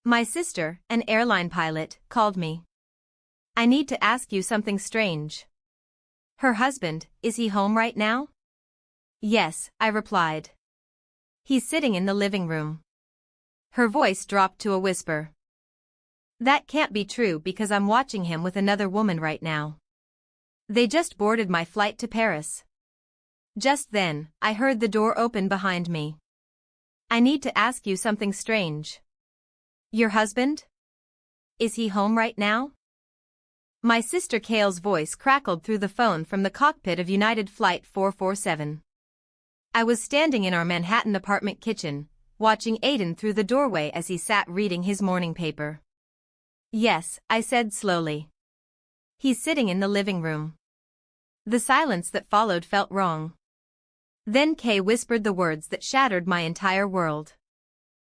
My sister, an airline pilot, called me. I need to ask you something strange. Her husband, is he home right now? Yes, I replied. He's sitting in the living room. Her voice dropped to a whisper. That can't be true because I'm watching him with another woman right now. They just boarded my flight to Paris. Just then, I heard the door open behind me. I need to ask you something strange. Your husband? Is he home right now? My sister Kayle's voice crackled through the phone from the cockpit of United Flight 447. I was standing in our Manhattan apartment kitchen, watching Aiden through the doorway as he sat reading his morning paper. Yes, I said slowly. He's sitting in the living room. The silence that followed felt wrong. Then Kay whispered the words that shattered my entire world.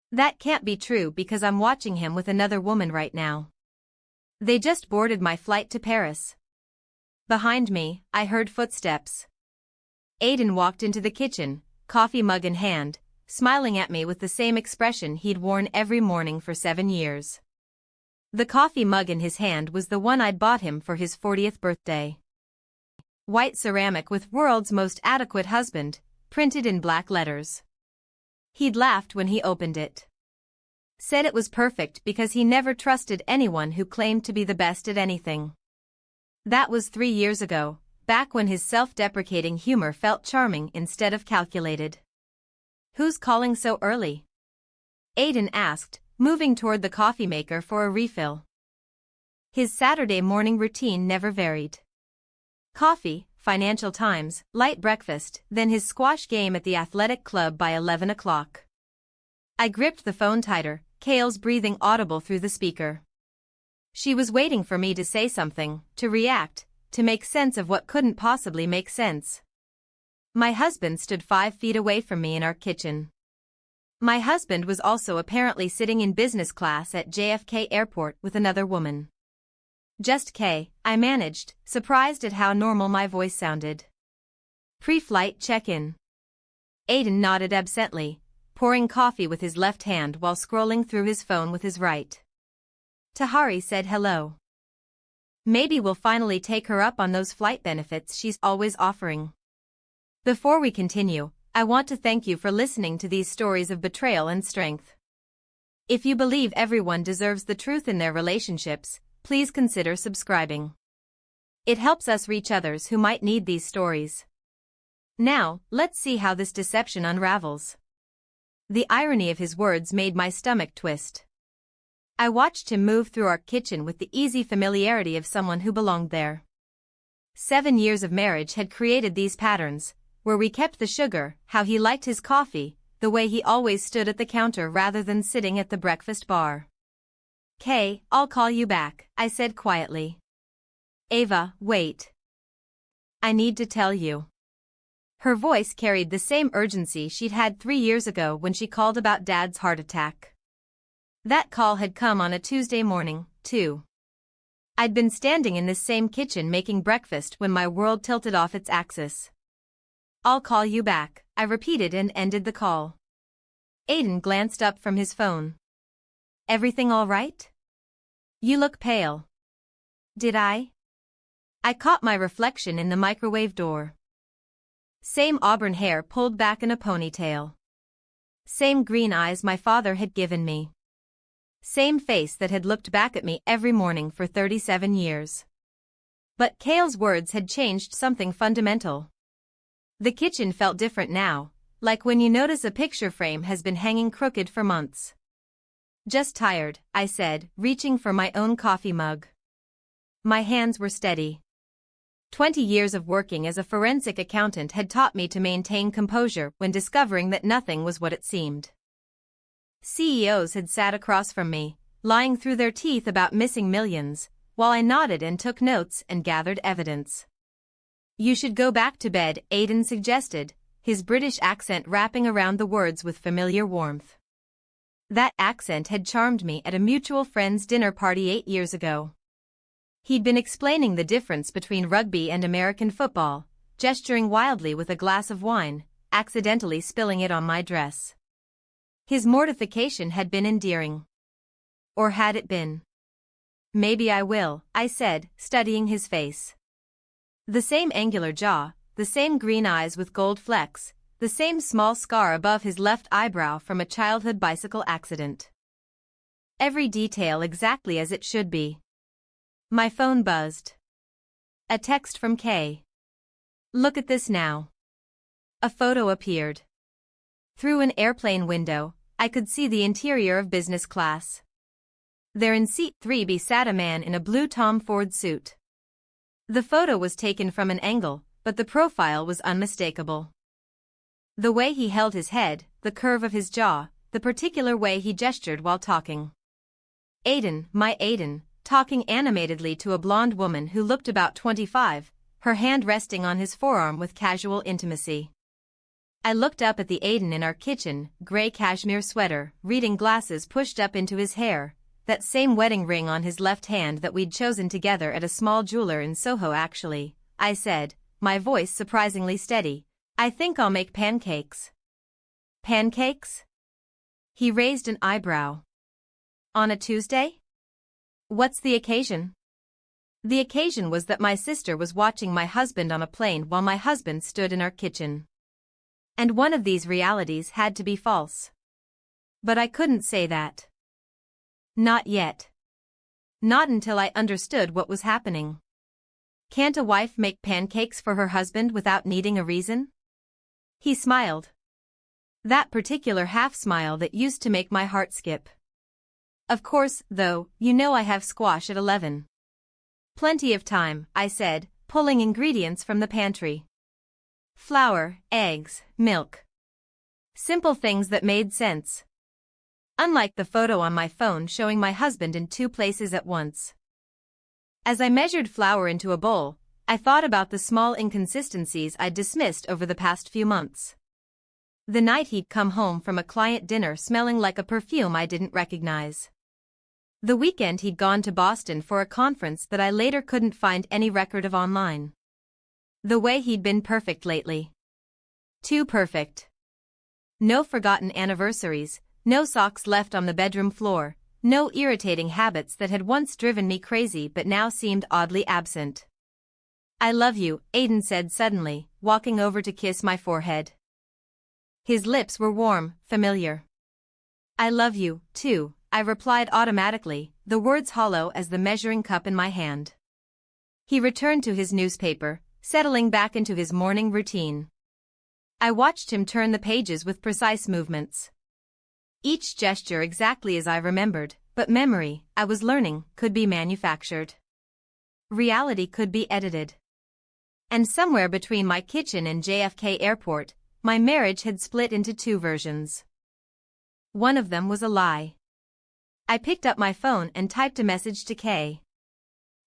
That can't be true because I'm watching him with another woman right now. They just boarded my flight to Paris. Behind me, I heard footsteps. Aiden walked into the kitchen, coffee mug in hand, smiling at me with the same expression he'd worn every morning for 7 years. The coffee mug in his hand was the one I'd bought him for his 40th birthday. White ceramic with "World's Most Adequate Husband," printed in black letters. He'd laughed when he opened it. Said it was perfect because he never trusted anyone who claimed to be the best at anything. That was 3 years ago, back when his self-deprecating humor felt charming instead of calculated. Who's calling so early? Aiden asked, moving toward the coffee maker for a refill. His Saturday morning routine never varied. Coffee, Financial Times, light breakfast, then his squash game at the athletic club by 11 o'clock. I gripped the phone tighter, Kayle's breathing audible through the speaker. She was waiting for me to say something, to react, to make sense of what couldn't possibly make sense. My husband stood 5 feet away from me in our kitchen. My husband was also apparently sitting in business class at JFK Airport with another woman. Just Kay, I managed, surprised at how normal my voice sounded. Pre-flight check-in. Aiden nodded absently, pouring coffee with his left hand while scrolling through his phone with his right. Tahari said hello. Maybe we'll finally take her up on those flight benefits she's always offering. Before we continue, I want to thank you for listening to these stories of betrayal and strength. If you believe everyone deserves the truth in their relationships, please consider subscribing. It helps us reach others who might need these stories. Now, let's see how this deception unravels. The irony of his words made my stomach twist. I watched him move through our kitchen with the easy familiarity of someone who belonged there. 7 years of marriage had created these patterns, where we kept the sugar, how he liked his coffee, the way he always stood at the counter rather than sitting at the breakfast bar. Kay, I'll call you back, I said quietly. Ava, wait. I need to tell you. Her voice carried the same urgency she'd had 3 years ago when she called about Dad's heart attack. That call had come on a Tuesday morning, too. I'd been standing in this same kitchen making breakfast when my world tilted off its axis. I'll call you back, I repeated and ended the call. Aiden glanced up from his phone. Everything all right? You look pale. Did I? I caught my reflection in the microwave door. Same auburn hair pulled back in a ponytail. Same green eyes my father had given me. Same face that had looked back at me every morning for 37 years. But Kayle's words had changed something fundamental. The kitchen felt different now, like when you notice a picture frame has been hanging crooked for months. Just tired, I said, reaching for my own coffee mug. My hands were steady. 20 years of working as a forensic accountant had taught me to maintain composure when discovering that nothing was what it seemed. CEOs had sat across from me, lying through their teeth about missing millions, while I nodded and took notes and gathered evidence. You should go back to bed, Aiden suggested, his British accent wrapping around the words with familiar warmth. That accent had charmed me at a mutual friend's dinner party 8 years ago. He'd been explaining the difference between rugby and American football, gesturing wildly with a glass of wine, accidentally spilling it on my dress. His mortification had been endearing. Or had it been? Maybe I will, I said, studying his face. The same angular jaw, the same green eyes with gold flecks, the same small scar above his left eyebrow from a childhood bicycle accident. Every detail exactly as it should be. My phone buzzed. A text from Kay. Look at this now. A photo appeared. Through an airplane window, I could see the interior of business class. There in seat 3B sat a man in a blue Tom Ford suit. The photo was taken from an angle, but the profile was unmistakable. The way he held his head, the curve of his jaw, the particular way he gestured while talking. Aiden, my Aiden, talking animatedly to a blonde woman who looked about 25, her hand resting on his forearm with casual intimacy. I looked up at the Aiden in our kitchen, gray cashmere sweater, reading glasses pushed up into his hair, that same wedding ring on his left hand that we'd chosen together at a small jeweler in Soho actually, I said, my voice surprisingly steady. I think I'll make pancakes. Pancakes? He raised an eyebrow. On a Tuesday? What's the occasion? The occasion was that my sister was watching my husband on a plane while my husband stood in our kitchen. And one of these realities had to be false. But I couldn't say that. Not yet. Not until I understood what was happening. Can't a wife make pancakes for her husband without needing a reason? He smiled. That particular half-smile that used to make my heart skip. Of course, though, you know I have squash at 11. Plenty of time, I said, pulling ingredients from the pantry. Flour, eggs, milk. Simple things that made sense. Unlike the photo on my phone showing my husband in two places at once. As I measured flour into a bowl, I thought about the small inconsistencies I'd dismissed over the past few months. The night he'd come home from a client dinner smelling like a perfume I didn't recognize. The weekend he'd gone to Boston for a conference that I later couldn't find any record of online. The way he'd been perfect lately. Too perfect. No forgotten anniversaries, no socks left on the bedroom floor, no irritating habits that had once driven me crazy but now seemed oddly absent. I love you, Aiden said suddenly, walking over to kiss my forehead. His lips were warm, familiar. I love you, too, I replied automatically, the words hollow as the measuring cup in my hand. He returned to his newspaper, settling back into his morning routine. I watched him turn the pages with precise movements. Each gesture exactly as I remembered, but memory, I was learning, could be manufactured. Reality could be edited. And somewhere between my kitchen and JFK Airport, my marriage had split into two versions. One of them was a lie. I picked up my phone and typed a message to Kay.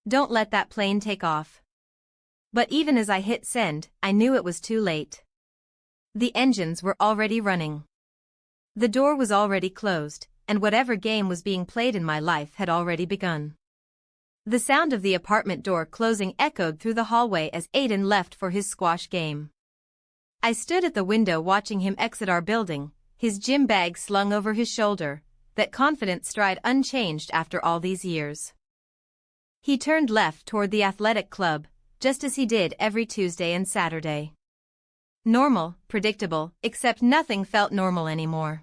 Don't let that plane take off. But even as I hit send, I knew it was too late. The engines were already running. The door was already closed, and whatever game was being played in my life had already begun. The sound of the apartment door closing echoed through the hallway as Aiden left for his squash game. I stood at the window watching him exit our building, his gym bag slung over his shoulder, that confident stride unchanged after all these years. He turned left toward the athletic club, just as he did every Tuesday and Saturday. Normal, predictable, except nothing felt normal anymore.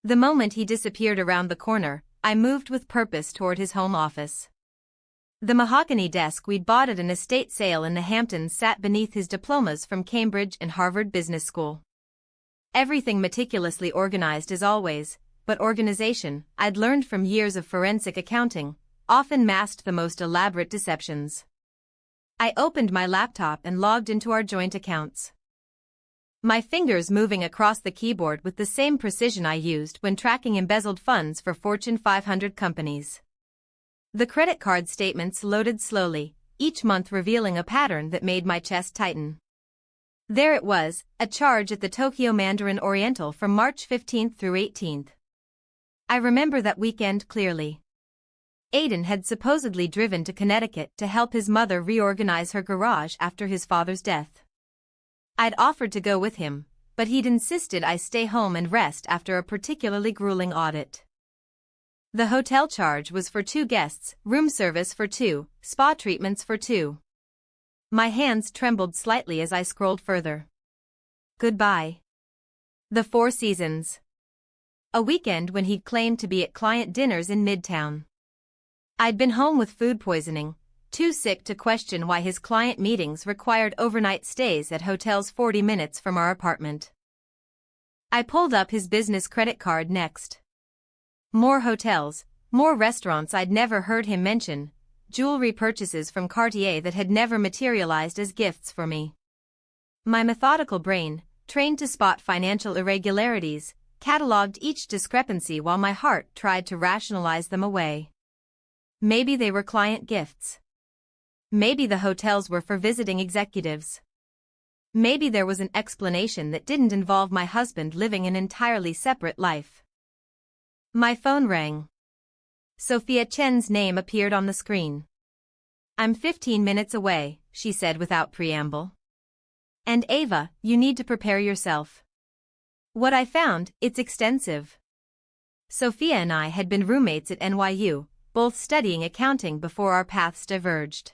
The moment he disappeared around the corner, I moved with purpose toward his home office. The mahogany desk we'd bought at an estate sale in the Hamptons sat beneath his diplomas from Cambridge and Harvard Business School. Everything meticulously organized as always, but organization, I'd learned from years of forensic accounting, often masked the most elaborate deceptions. I opened my laptop and logged into our joint accounts. My fingers moving across the keyboard with the same precision I used when tracking embezzled funds for Fortune 500 companies. The credit card statements loaded slowly, each month revealing a pattern that made my chest tighten. There it was, a charge at the Tokyo Mandarin Oriental from March 15th through 18th. I remember that weekend clearly. Aiden had supposedly driven to Connecticut to help his mother reorganize her garage after his father's death. I'd offered to go with him, but he'd insisted I stay home and rest after a particularly grueling audit. The hotel charge was for 2 guests, room service for 2, spa treatments for 2. My hands trembled slightly as I scrolled further. Goodbye. The Four Seasons. A weekend when he'd claimed to be at client dinners in Midtown. I'd been home with food poisoning, too sick to question why his client meetings required overnight stays at hotels 40 minutes from our apartment. I pulled up his business credit card next. More hotels, more restaurants I'd never heard him mention, jewelry purchases from Cartier that had never materialized as gifts for me. My methodical brain, trained to spot financial irregularities, catalogued each discrepancy while my heart tried to rationalize them away. Maybe they were client gifts. Maybe the hotels were for visiting executives. Maybe there was an explanation that didn't involve my husband living an entirely separate life. My phone rang. Sophia Chen's name appeared on the screen. "I'm 15 minutes away," she said without preamble. "And Ava, you need to prepare yourself." What I found, it's extensive. Sophia and I had been roommates at NYU, both studying accounting before our paths diverged.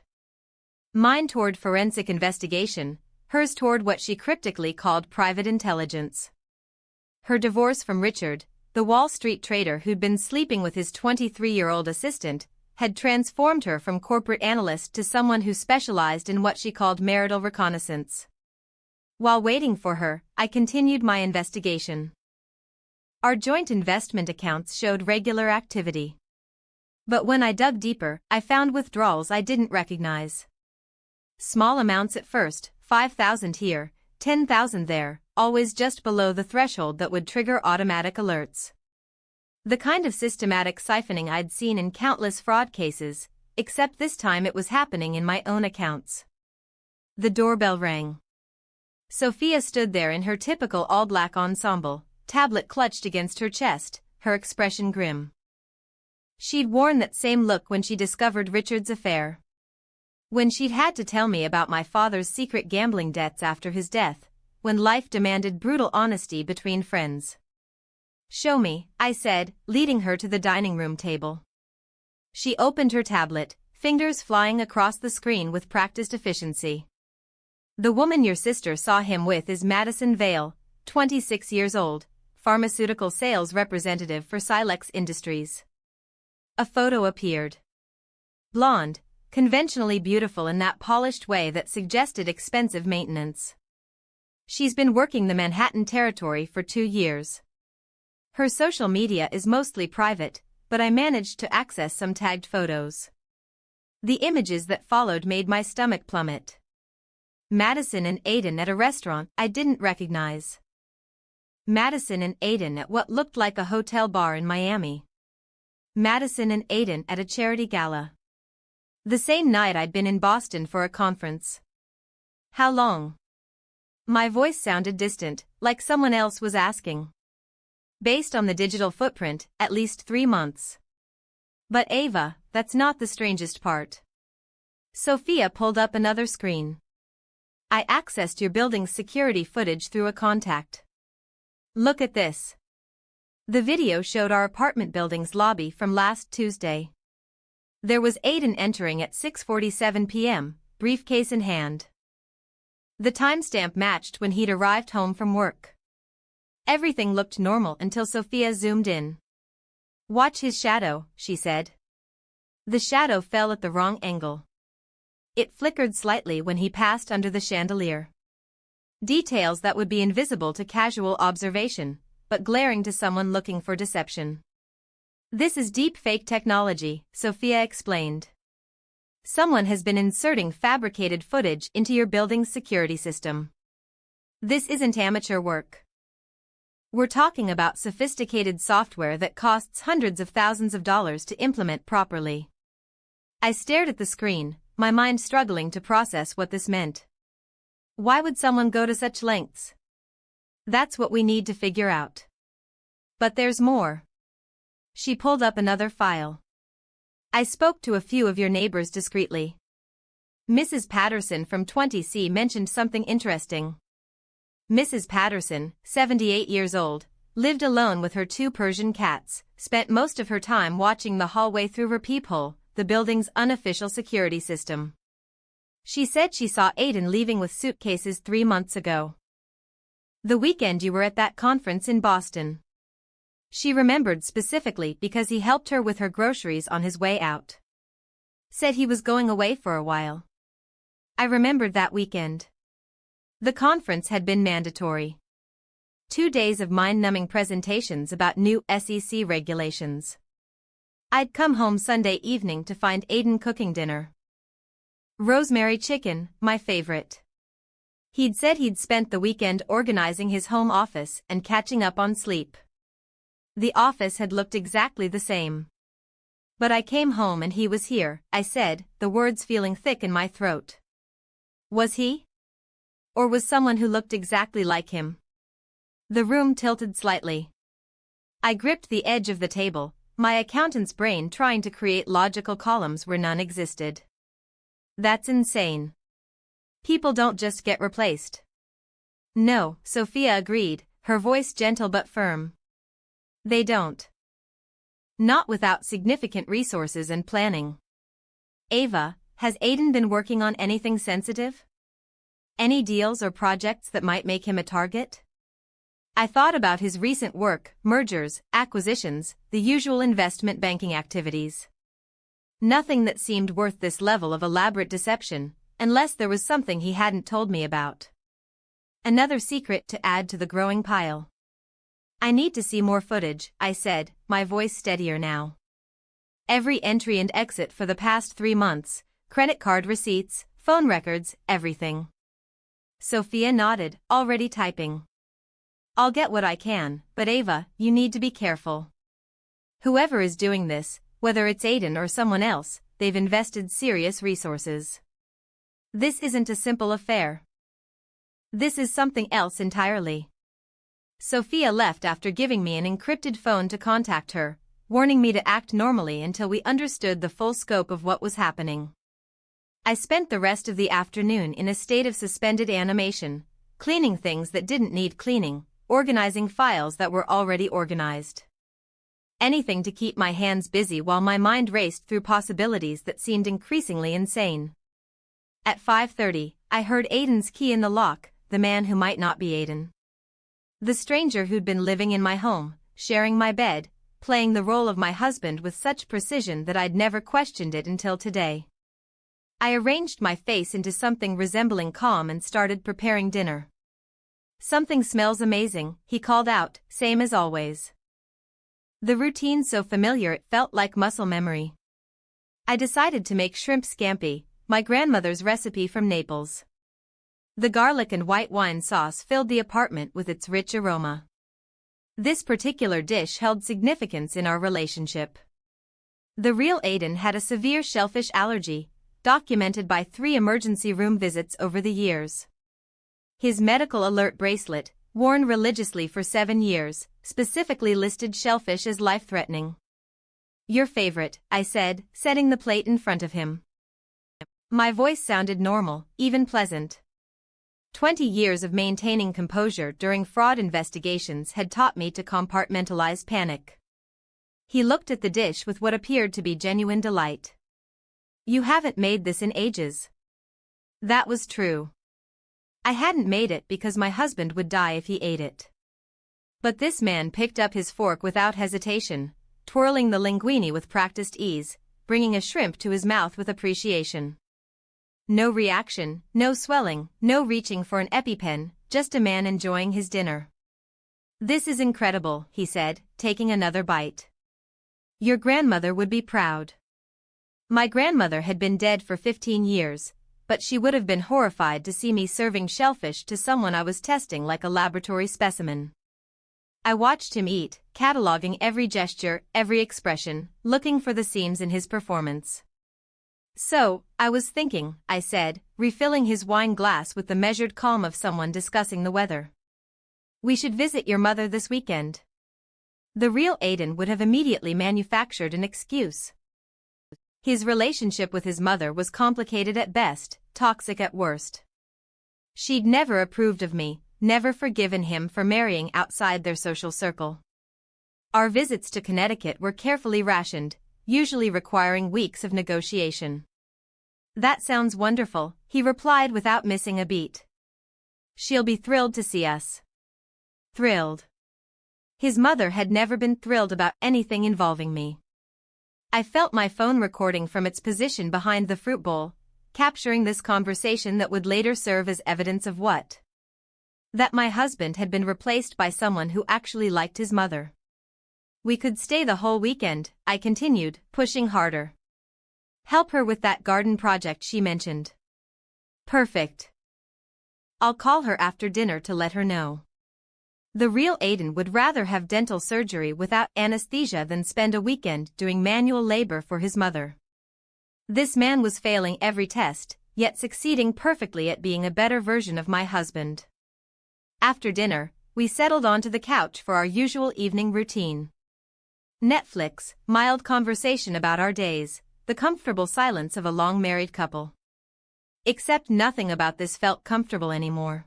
Mine toward forensic investigation, hers toward what she cryptically called private intelligence. Her divorce from Richard, the Wall Street trader who'd been sleeping with his 23-year-old assistant, had transformed her from corporate analyst to someone who specialized in what she called marital reconnaissance. While waiting for her, I continued my investigation. Our joint investment accounts showed regular activity. But when I dug deeper, I found withdrawals I didn't recognize. Small amounts at first, 5,000 here, 10,000 there, always just below the threshold that would trigger automatic alerts. The kind of systematic siphoning I'd seen in countless fraud cases, except this time it was happening in my own accounts. The doorbell rang. Sophia stood there in her typical all-black ensemble, tablet clutched against her chest, her expression grim. She'd worn that same look when she discovered Richard's affair. When she'd had to tell me about my father's secret gambling debts after his death, when life demanded brutal honesty between friends. "Show me," I said, leading her to the dining room table. She opened her tablet, fingers flying across the screen with practiced efficiency. "The woman your sister saw him with is Madison Vale, 26 years old, pharmaceutical sales representative for Silex Industries." A photo appeared. Blonde, conventionally beautiful in that polished way that suggested expensive maintenance. She's been working the Manhattan territory for 2 years. Her social media is mostly private, but I managed to access some tagged photos. The images that followed made my stomach plummet. Madison and Aiden at a restaurant I didn't recognize. Madison and Aiden at what looked like a hotel bar in Miami. Madison and Aiden at a charity gala. The same night I'd been in Boston for a conference. "How long?" My voice sounded distant, like someone else was asking. "Based on the digital footprint, at least 3 months. But Ava, that's not the strangest part." Sophia pulled up another screen. "I accessed your building's security footage through a contact. Look at this." The video showed our apartment building's lobby from last Tuesday. There was Aiden entering at 6:47 p.m., briefcase in hand. The timestamp matched when he'd arrived home from work. Everything looked normal until Sophia zoomed in. "Watch his shadow," she said. The shadow fell at the wrong angle. It flickered slightly when he passed under the chandelier. Details that would be invisible to casual observation, but glaring to someone looking for deception. "This is deep fake technology," Sophia explained. "Someone has been inserting fabricated footage into your building's security system. This isn't amateur work. We're talking about sophisticated software that costs hundreds of thousands of dollars to implement properly." I stared at the screen, my mind struggling to process what this meant. Why would someone go to such lengths? That's what we need to figure out. But there's more. She pulled up another file. "I spoke to a few of your neighbors discreetly. Mrs. Patterson from 20C mentioned something interesting." Mrs. Patterson, 78 years old, lived alone with her 2 Persian cats, spent most of her time watching the hallway through her peephole, the building's unofficial security system. She said she saw Aiden leaving with suitcases 3 months ago. The weekend you were at that conference in Boston. She remembered specifically because he helped her with her groceries on his way out. Said he was going away for a while. I remembered that weekend. The conference had been mandatory. 2 days of mind-numbing presentations about new SEC regulations. I'd come home Sunday evening to find Aiden cooking dinner. Rosemary chicken, my favorite. He'd said he'd spent the weekend organizing his home office and catching up on sleep. The office had looked exactly the same. But I came home and he was here, I said, the words feeling thick in my throat. Was he? Or was someone who looked exactly like him? The room tilted slightly. I gripped the edge of the table, my accountant's brain trying to create logical columns where none existed. That's insane. People don't just get replaced. No, Sophia agreed, her voice gentle but firm. They don't. Not without significant resources and planning. Ava, has Aiden been working on anything sensitive? Any deals or projects that might make him a target? I thought about his recent work, mergers, acquisitions, the usual investment banking activities. Nothing that seemed worth this level of elaborate deception, unless there was something he hadn't told me about. Another secret to add to the growing pile. I need to see more footage, I said, my voice steadier now. Every entry and exit for the past 3 months, credit card receipts, phone records, everything. Sophia nodded, already typing. I'll get what I can, but Ava, you need to be careful. Whoever is doing this, whether it's Aiden or someone else, they've invested serious resources. This isn't a simple affair. This is something else entirely. Sophia left after giving me an encrypted phone to contact her, warning me to act normally until we understood the full scope of what was happening. I spent the rest of the afternoon in a state of suspended animation, cleaning things that didn't need cleaning, organizing files that were already organized. Anything to keep my hands busy while my mind raced through possibilities that seemed increasingly insane. At 5:30, I heard Aiden's key in the lock, the man who might not be Aiden. The stranger who'd been living in my home, sharing my bed, playing the role of my husband with such precision that I'd never questioned it until today. I arranged my face into something resembling calm and started preparing dinner. Something smells amazing, he called out, same as always. The routine so familiar it felt like muscle memory. I decided to make shrimp scampi, my grandmother's recipe from Naples. The garlic and white wine sauce filled the apartment with its rich aroma. This particular dish held significance in our relationship. The real Aiden had a severe shellfish allergy, documented by 3 emergency room visits over the years. His medical alert bracelet, worn religiously for 7 years, specifically listed shellfish as life-threatening. Your favorite, I said, setting the plate in front of him. My voice sounded normal, even pleasant. 20 years of maintaining composure during fraud investigations had taught me to compartmentalize panic. He looked at the dish with what appeared to be genuine delight. You haven't made this in ages. That was true. I hadn't made it because my husband would die if he ate it. But this man picked up his fork without hesitation, twirling the linguine with practiced ease, bringing a shrimp to his mouth with appreciation. No reaction, no swelling, no reaching for an EpiPen, just a man enjoying his dinner. This is incredible, he said, taking another bite. Your grandmother would be proud. My grandmother had been dead for 15 years, but she would have been horrified to see me serving shellfish to someone I was testing like a laboratory specimen. I watched him eat, cataloging every gesture, every expression, looking for the seams in his performance. So, I was thinking, I said, refilling his wine glass with the measured calm of someone discussing the weather. We should visit your mother this weekend. The real Aiden would have immediately manufactured an excuse. His relationship with his mother was complicated at best, toxic at worst. She'd never approved of me, never forgiven him for marrying outside their social circle. Our visits to Connecticut were carefully rationed, usually requiring weeks of negotiation. "That sounds wonderful," he replied without missing a beat. "She'll be thrilled to see us." Thrilled. His mother had never been thrilled about anything involving me. I felt my phone recording from its position behind the fruit bowl, capturing this conversation that would later serve as evidence of what? That my husband had been replaced by someone who actually liked his mother. "We could stay the whole weekend," I continued, pushing harder. "Help her with that garden project she mentioned." "Perfect. I'll call her after dinner to let her know." The real Aiden would rather have dental surgery without anesthesia than spend a weekend doing manual labor for his mother. This man was failing every test, yet succeeding perfectly at being a better version of my husband. After dinner, we settled onto the couch for our usual evening routine. Netflix, mild conversation about our days, the comfortable silence of a long married couple. Except nothing about this felt comfortable anymore.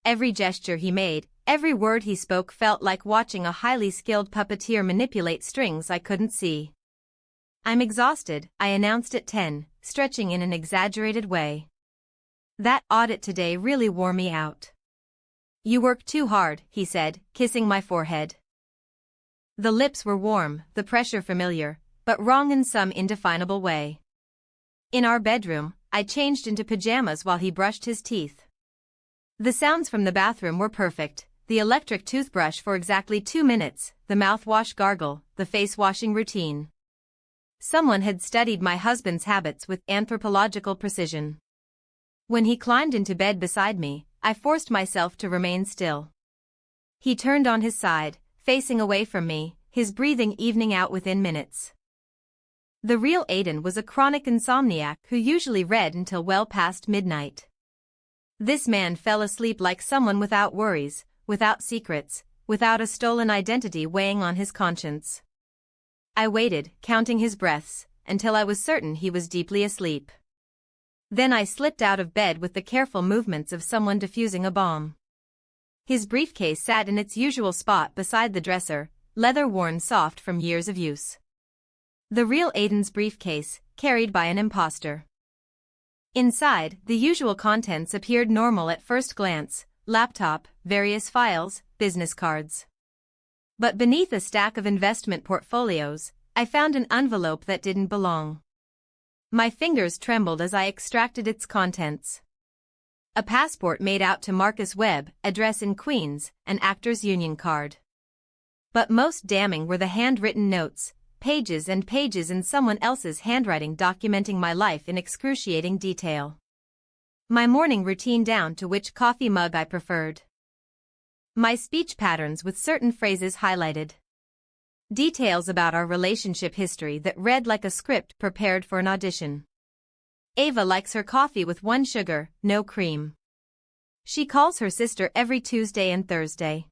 Every gesture he made, every word he spoke felt like watching a highly skilled puppeteer manipulate strings I couldn't see. "I'm exhausted," I announced at 10, stretching in an exaggerated way. "That audit today really wore me out." "You work too hard," he said, kissing my forehead. The lips were warm, the pressure familiar, but wrong in some indefinable way. In our bedroom, I changed into pajamas while he brushed his teeth. The sounds from the bathroom were perfect, the electric toothbrush for exactly 2 minutes, the mouthwash gargle, the face-washing routine. Someone had studied my husband's habits with anthropological precision. When he climbed into bed beside me, I forced myself to remain still. He turned on his side, facing away from me, his breathing evening out within minutes. The real Aiden was a chronic insomniac who usually read until well past midnight. This man fell asleep like someone without worries, without secrets, without a stolen identity weighing on his conscience. I waited, counting his breaths, until I was certain he was deeply asleep. Then I slipped out of bed with the careful movements of someone defusing a bomb. His briefcase sat in its usual spot beside the dresser, leather worn soft from years of use. The real Aiden's briefcase, carried by an imposter. Inside, the usual contents appeared normal at first glance: laptop, various files, business cards. But beneath a stack of investment portfolios, I found an envelope that didn't belong. My fingers trembled as I extracted its contents. A passport made out to Marcus Webb, address in Queens, an actors' union card. But most damning were the handwritten notes, pages and pages in someone else's handwriting documenting my life in excruciating detail. My morning routine down to which coffee mug I preferred. My speech patterns with certain phrases highlighted. Details about our relationship history that read like a script prepared for an audition. Ava likes her coffee with 1 sugar, no cream. She calls her sister every Tuesday and Thursday.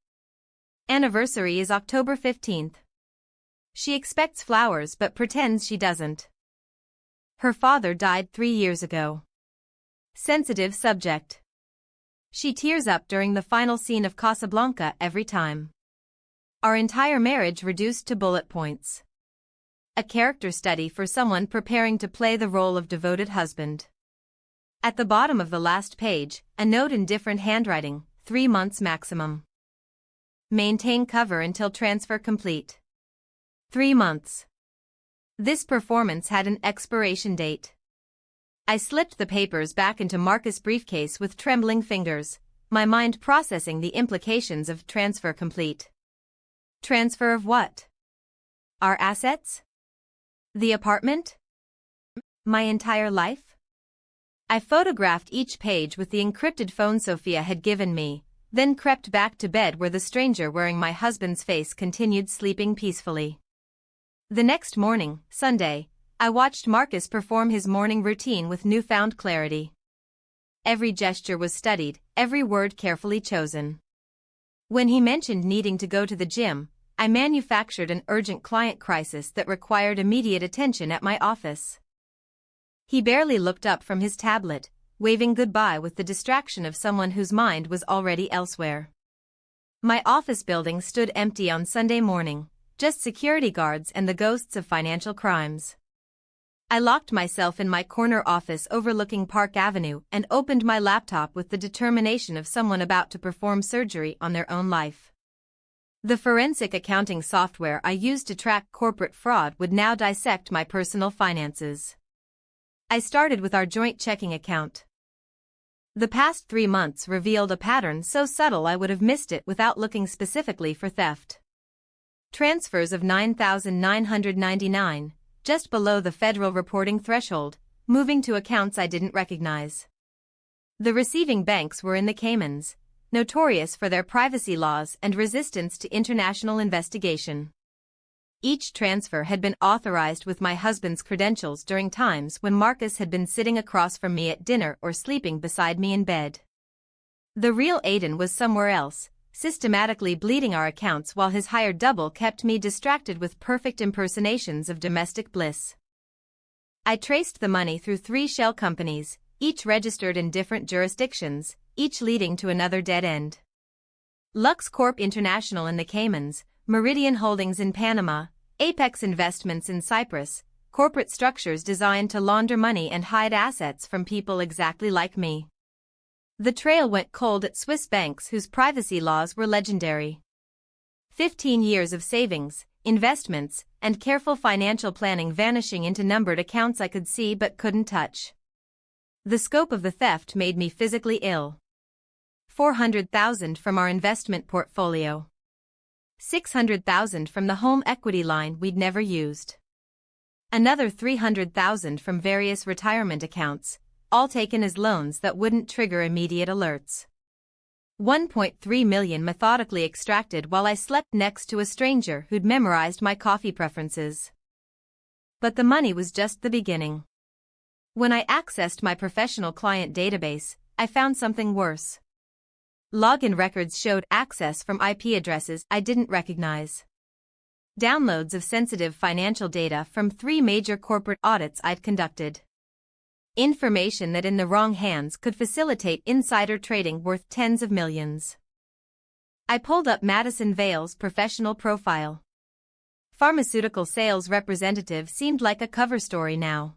Anniversary is October 15th. She expects flowers but pretends she doesn't. Her father died 3 years ago. Sensitive subject. She tears up during the final scene of Casablanca every time. Our entire marriage reduced to bullet points. A character study for someone preparing to play the role of devoted husband. At the bottom of the last page, a note in different handwriting: 3 months maximum. Maintain cover until transfer complete. 3 months. This performance had an expiration date. I slipped the papers back into Marcus' briefcase with trembling fingers, my mind processing the implications of transfer complete. Transfer of what? Our assets? The apartment? My entire life? I photographed each page with the encrypted phone Sophia had given me, then crept back to bed where the stranger wearing my husband's face continued sleeping peacefully. The next morning, Sunday, I watched Marcus perform his morning routine with newfound clarity. Every gesture was studied, every word carefully chosen. When he mentioned needing to go to the gym, I manufactured an urgent client crisis that required immediate attention at my office. He barely looked up from his tablet, waving goodbye with the distraction of someone whose mind was already elsewhere. My office building stood empty on Sunday morning, just security guards and the ghosts of financial crimes. I locked myself in my corner office overlooking Park Avenue and opened my laptop with the determination of someone about to perform surgery on their own life. The forensic accounting software I used to track corporate fraud would now dissect my personal finances. I started with our joint checking account. The past 3 months revealed a pattern so subtle I would have missed it without looking specifically for theft. Transfers of $9,999, just below the federal reporting threshold, moving to accounts I didn't recognize. The receiving banks were in the Caymans, notorious for their privacy laws and resistance to international investigation. Each transfer had been authorized with my husband's credentials during times when Marcus had been sitting across from me at dinner or sleeping beside me in bed. The real Aiden was somewhere else, systematically bleeding our accounts while his hired double kept me distracted with perfect impersonations of domestic bliss. I traced the money through 3 shell companies, each registered in different jurisdictions, each leading to another dead end. Lux Corp International in the Caymans, Meridian Holdings in Panama, Apex Investments in Cyprus, corporate structures designed to launder money and hide assets from people exactly like me. The trail went cold at Swiss banks whose privacy laws were legendary. 15 years of savings, investments, and careful financial planning vanishing into numbered accounts I could see but couldn't touch. The scope of the theft made me physically ill. $400,000 from our investment portfolio. $600,000 from the home equity line we'd never used. Another $300,000 from various retirement accounts, all taken as loans that wouldn't trigger immediate alerts. $1.3 million methodically extracted while I slept next to a stranger who'd memorized my coffee preferences. But the money was just the beginning. When I accessed my professional client database, I found something worse. Login records showed access from IP addresses I didn't recognize. Downloads of sensitive financial data from 3 major corporate audits I'd conducted. Information that in the wrong hands could facilitate insider trading worth tens of millions. I pulled up Madison Vale's professional profile. Pharmaceutical sales representative seemed like a cover story now.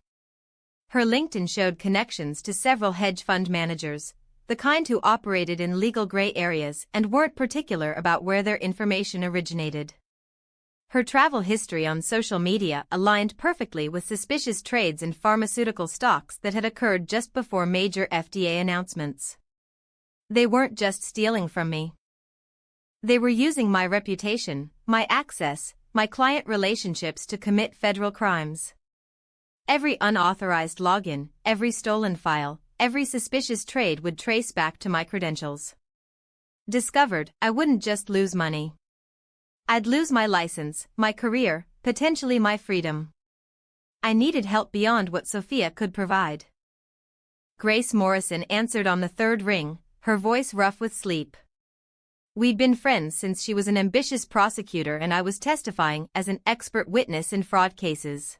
Her LinkedIn showed connections to several hedge fund managers, the kind who operated in legal gray areas and weren't particular about where their information originated. Her travel history on social media aligned perfectly with suspicious trades in pharmaceutical stocks that had occurred just before major FDA announcements. They weren't just stealing from me. They were using my reputation, my access, my client relationships to commit federal crimes. Every unauthorized login, every stolen file, every suspicious trade would trace back to my credentials. Discovered, I wouldn't just lose money. I'd lose my license, my career, potentially my freedom. I needed help beyond what Sophia could provide. Grace Morrison answered on the 3rd ring, her voice rough with sleep. We'd been friends since she was an ambitious prosecutor and I was testifying as an expert witness in fraud cases.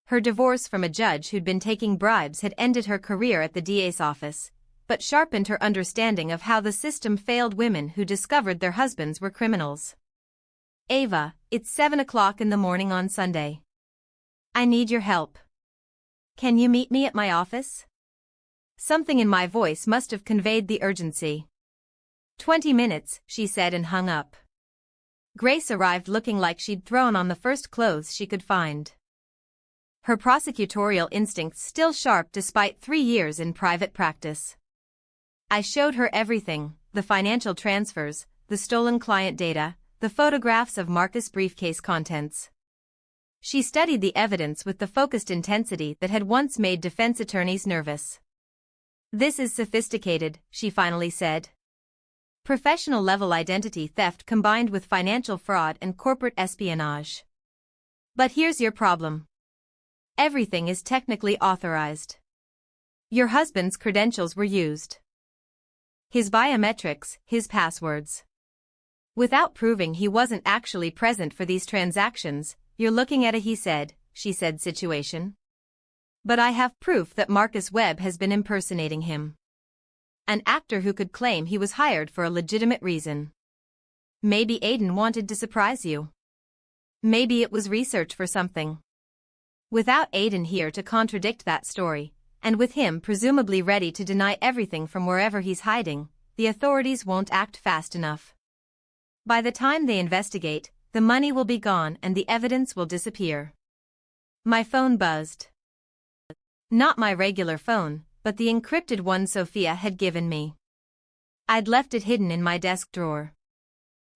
Her divorce from a judge who'd been taking bribes had ended her career at the DA's office, but sharpened her understanding of how the system failed women who discovered their husbands were criminals. Ava, it's 7 o'clock in the morning on Sunday. I need your help. Can you meet me at my office? Something in my voice must have conveyed the urgency. 20 minutes, she said and hung up. Grace arrived looking like she'd thrown on the first clothes she could find. Her prosecutorial instincts still sharp despite 3 years in private practice. I showed her everything, the financial transfers, the stolen client data, the photographs of Marcus' briefcase contents. She studied the evidence with the focused intensity that had once made defense attorneys nervous. This is sophisticated, she finally said. Professional-level identity theft combined with financial fraud and corporate espionage. But here's your problem. Everything is technically authorized. Your husband's credentials were used. His biometrics, his passwords. Without proving he wasn't actually present for these transactions, you're looking at a he said, she said situation. But I have proof that Marcus Webb has been impersonating him. An actor who could claim he was hired for a legitimate reason. Maybe Aiden wanted to surprise you. Maybe it was research for something. Without Aiden here to contradict that story, and with him presumably ready to deny everything from wherever he's hiding, the authorities won't act fast enough. By the time they investigate, the money will be gone and the evidence will disappear. My phone buzzed. Not my regular phone, but the encrypted one Sophia had given me. I'd left it hidden in my desk drawer.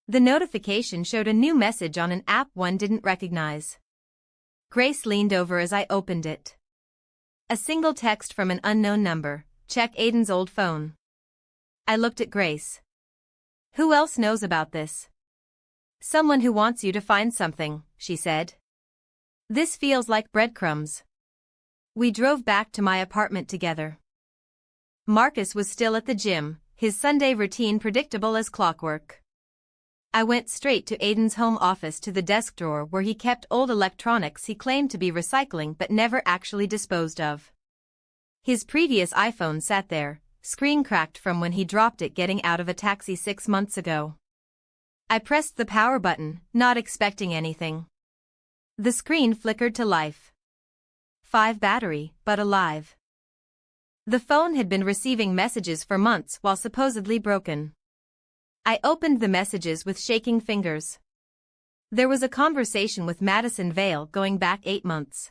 The notification showed a new message on an app one didn't recognize. Grace leaned over as I opened it. A single text from an unknown number, check Aiden's old phone. I looked at Grace. Who else knows about this? Someone who wants you to find something, she said. This feels like breadcrumbs. We drove back to my apartment together. Marcus was still at the gym, his Sunday routine predictable as clockwork. I went straight to Aiden's home office to the desk drawer where he kept old electronics he claimed to be recycling but never actually disposed of. His previous iPhone sat there, screen cracked from when he dropped it getting out of a taxi 6 months ago. I pressed the power button, not expecting anything. The screen flickered to life. 5 battery, but alive. The phone had been receiving messages for months while supposedly broken. I opened the messages with shaking fingers. There was a conversation with Madison Vale going back 8 months.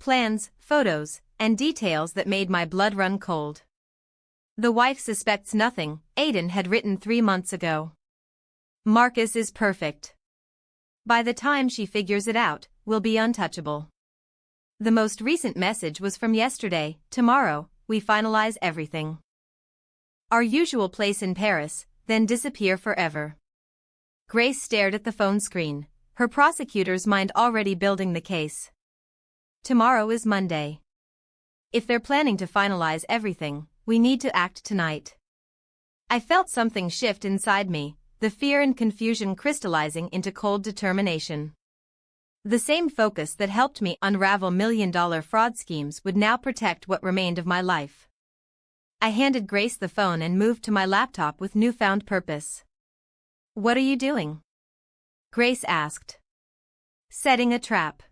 Plans, photos, and details that made my blood run cold. The wife suspects nothing, Aiden had written 3 months ago. Marcus is perfect. By the time she figures it out, we'll be untouchable. The most recent message was from yesterday. Tomorrow, we finalize everything. Our usual place in Paris, then disappear forever. Grace stared at the phone screen, her prosecutor's mind already building the case. Tomorrow is Monday. If they're planning to finalize everything, we need to act tonight. I felt something shift inside me, the fear and confusion crystallizing into cold determination. The same focus that helped me unravel million-dollar fraud schemes would now protect what remained of my life. I handed Grace the phone and moved to my laptop with newfound purpose. What are you doing? Grace asked. Setting a trap.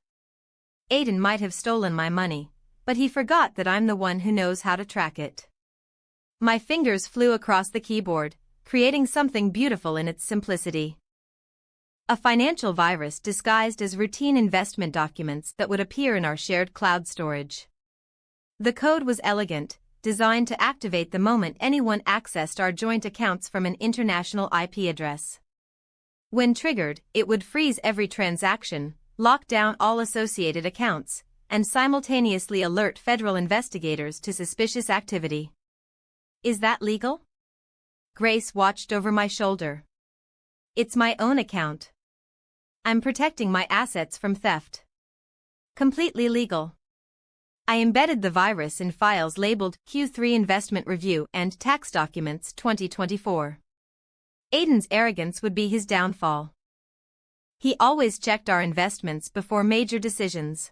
Aiden might have stolen my money, but he forgot that I'm the one who knows how to track it. My fingers flew across the keyboard, creating something beautiful in its simplicity. A financial virus disguised as routine investment documents that would appear in our shared cloud storage. The code was elegant, designed to activate the moment anyone accessed our joint accounts from an international IP address. When triggered, it would freeze every transaction, lock down all associated accounts, and simultaneously alert federal investigators to suspicious activity. Is that legal? Grace watched over my shoulder. It's my own account. I'm protecting my assets from theft. Completely legal. I embedded the virus in files labeled Q3 Investment Review and Tax Documents 2024. Aiden's arrogance would be his downfall. He always checked our investments before major decisions.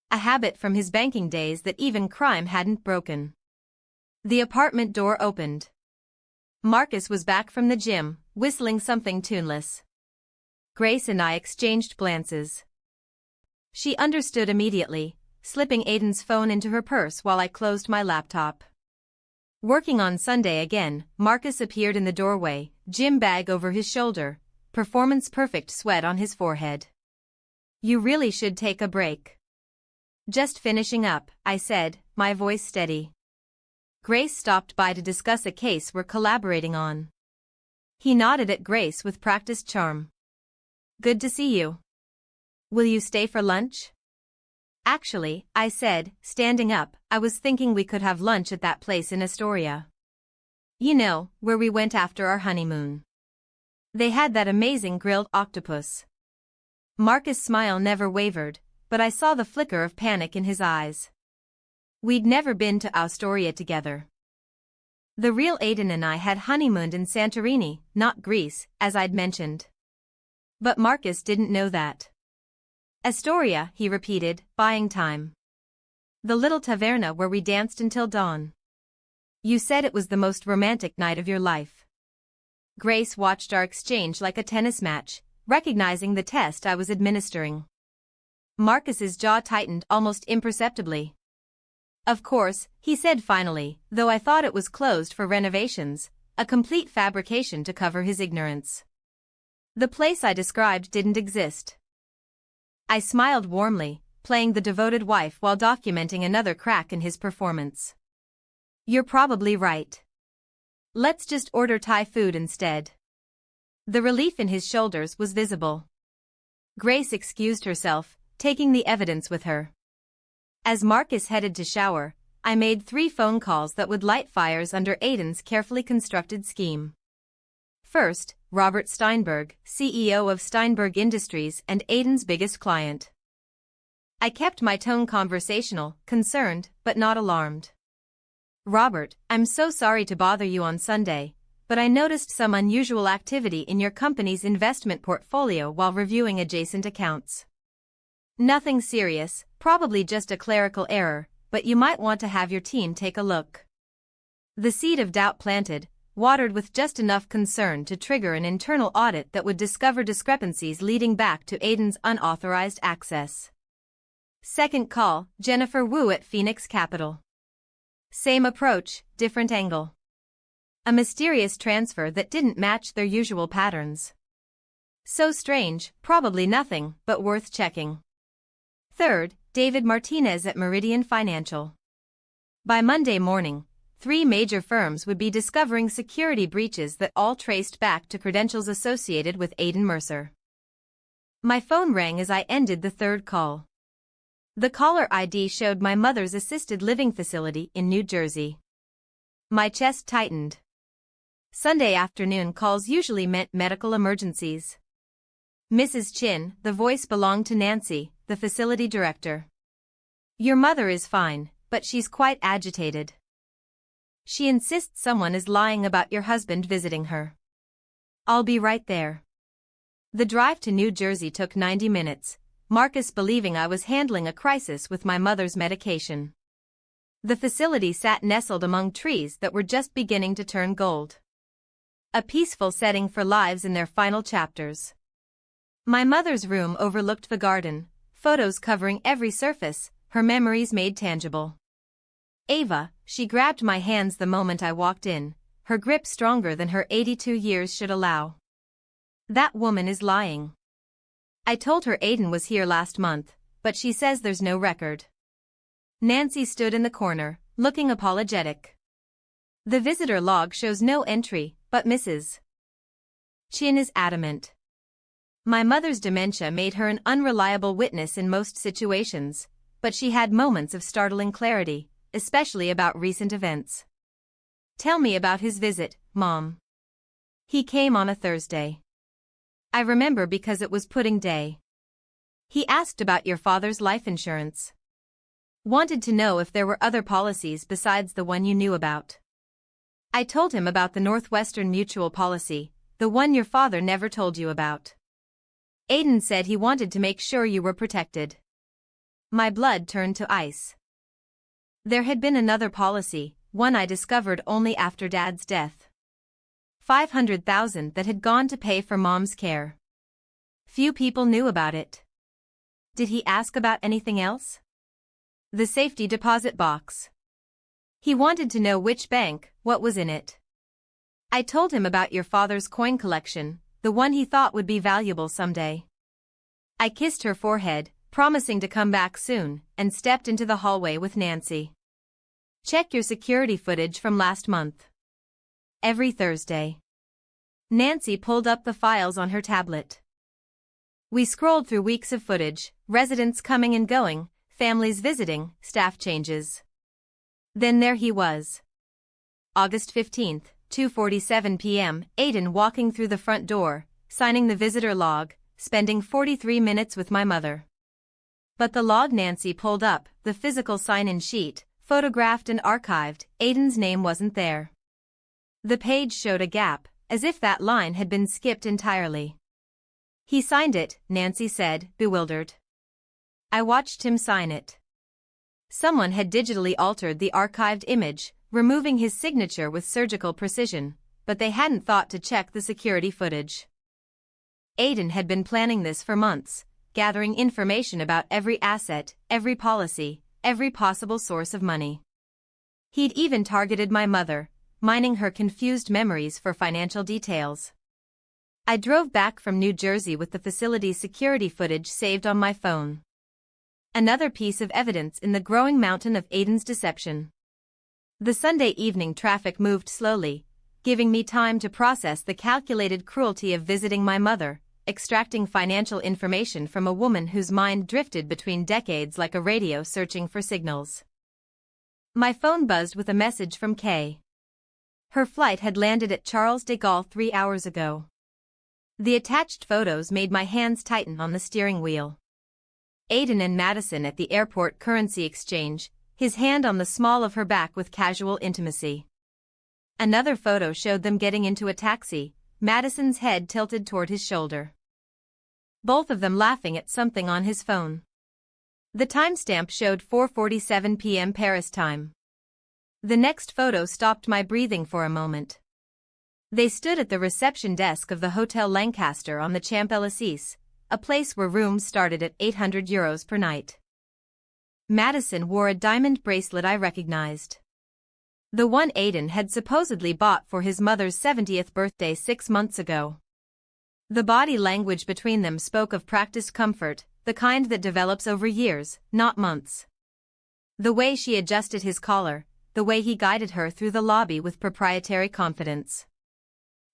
A habit from his banking days that even crime hadn't broken. The apartment door opened. Marcus was back from the gym, whistling something tuneless. Grace and I exchanged glances. She understood immediately, slipping Aiden's phone into her purse while I closed my laptop. Working on Sunday again, Marcus appeared in the doorway, gym bag over his shoulder, performance-perfect sweat on his forehead. You really should take a break. Just finishing up, I said, my voice steady. Grace stopped by to discuss a case we're collaborating on. He nodded at Grace with practiced charm. Good to see you. Will you stay for lunch? Actually, I said, standing up, I was thinking we could have lunch at that place in Astoria. You know, where we went after our honeymoon. They had that amazing grilled octopus. Marcus' smile never wavered, but I saw the flicker of panic in his eyes. We'd never been to Astoria together. The real Aiden and I had honeymooned in Santorini, not Greece, as I'd mentioned. But Marcus didn't know that. Astoria, he repeated, buying time. The little taverna where we danced until dawn. You said it was the most romantic night of your life. Grace watched our exchange like a tennis match, recognizing the test I was administering. Marcus's jaw tightened almost imperceptibly. Of course, he said finally, though I thought it was closed for renovations, a complete fabrication to cover his ignorance. The place I described didn't exist. I smiled warmly, playing the devoted wife while documenting another crack in his performance. You're probably right. Let's just order Thai food instead. The relief in his shoulders was visible. Grace excused herself, taking the evidence with her. As Marcus headed to shower, I made 3 phone calls that would light fires under Aiden's carefully constructed scheme. First, Robert Steinberg, CEO of Steinberg Industries and Aiden's biggest client. I kept my tone conversational, concerned, but not alarmed. Robert, I'm so sorry to bother you on Sunday, but I noticed some unusual activity in your company's investment portfolio while reviewing adjacent accounts. Nothing serious, probably just a clerical error, but you might want to have your team take a look. The seed of doubt planted, watered with just enough concern to trigger an internal audit that would discover discrepancies leading back to Aiden's unauthorized access. Second call, Jennifer Wu at Phoenix Capital. Same approach, different angle. A mysterious transfer that didn't match their usual patterns. So strange, probably nothing, but worth checking. Third, David Martinez at Meridian Financial. By Monday morning, 3 major firms would be discovering security breaches that all traced back to credentials associated with Aiden Mercer. My phone rang as I ended the third call. The caller ID showed my mother's assisted living facility in New Jersey. My chest tightened. Sunday afternoon calls usually meant medical emergencies. Mrs. Chin, the voice belonged to Nancy, the facility director. Your mother is fine, but she's quite agitated. She insists someone is lying about your husband visiting her. I'll be right there. The drive to New Jersey took 90 minutes. Marcus believing I was handling a crisis with my mother's medication. The facility sat nestled among trees that were just beginning to turn gold. A peaceful setting for lives in their final chapters. My mother's room overlooked the garden, photos covering every surface, her memories made tangible. Ava, she grabbed my hands the moment I walked in, her grip stronger than her 82 years should allow. That woman is lying. I told her Aiden was here last month, but she says there's no record. Nancy stood in the corner, looking apologetic. The visitor log shows no entry, but Mrs. Chin is adamant. My mother's dementia made her an unreliable witness in most situations, but she had moments of startling clarity, especially about recent events. Tell me about his visit, Mom. He came on a Thursday. I remember because it was pudding day. He asked about your father's life insurance. Wanted to know if there were other policies besides the one you knew about. I told him about the Northwestern Mutual policy, the one your father never told you about. Aiden said he wanted to make sure you were protected. My blood turned to ice. There had been another policy, one I discovered only after Dad's death. $500,000 that had gone to pay for Mom's care. Few people knew about it. Did he ask about anything else? The safety deposit box. He wanted to know which bank, what was in it. I told him about your father's coin collection, the one he thought would be valuable someday. I kissed her forehead, promising to come back soon, and stepped into the hallway with Nancy. Check your security footage from last month. Every Thursday. Nancy pulled up the files on her tablet. We scrolled through weeks of footage, residents coming and going, families visiting, staff changes. Then there he was. August 15th, 2:47 p.m., Aiden walking through the front door, signing the visitor log, spending 43 minutes with my mother. But the log Nancy pulled up, the physical sign-in sheet, photographed and archived, Aiden's name wasn't there. The page showed a gap, as if that line had been skipped entirely. He signed it, Nancy said, bewildered. I watched him sign it. Someone had digitally altered the archived image, removing his signature with surgical precision, but they hadn't thought to check the security footage. Aiden had been planning this for months, gathering information about every asset, every policy, every possible source of money. He'd even targeted my mother, mining her confused memories for financial details. I drove back from New Jersey with the facility's security footage saved on my phone. Another piece of evidence in the growing mountain of Aiden's deception. The Sunday evening traffic moved slowly, giving me time to process the calculated cruelty of visiting my mother, extracting financial information from a woman whose mind drifted between decades like a radio searching for signals. My phone buzzed with a message from Kay. Her flight had landed at Charles de Gaulle 3 hours ago. The attached photos made my hands tighten on the steering wheel. Aiden and Madison at the airport currency exchange, his hand on the small of her back with casual intimacy. Another photo showed them getting into a taxi, Madison's head tilted toward his shoulder. Both of them laughing at something on his phone. The timestamp showed 4:47 p.m. Paris time. The next photo stopped my breathing for a moment. They stood at the reception desk of the Hotel Lancaster on the Champs-Élysées, a place where rooms started at €800 per night. Madison wore a diamond bracelet I recognized. The one Aiden had supposedly bought for his mother's 70th birthday 6 months ago. The body language between them spoke of practiced comfort, the kind that develops over years, not months. The way she adjusted his collar, the way he guided her through the lobby with proprietary confidence.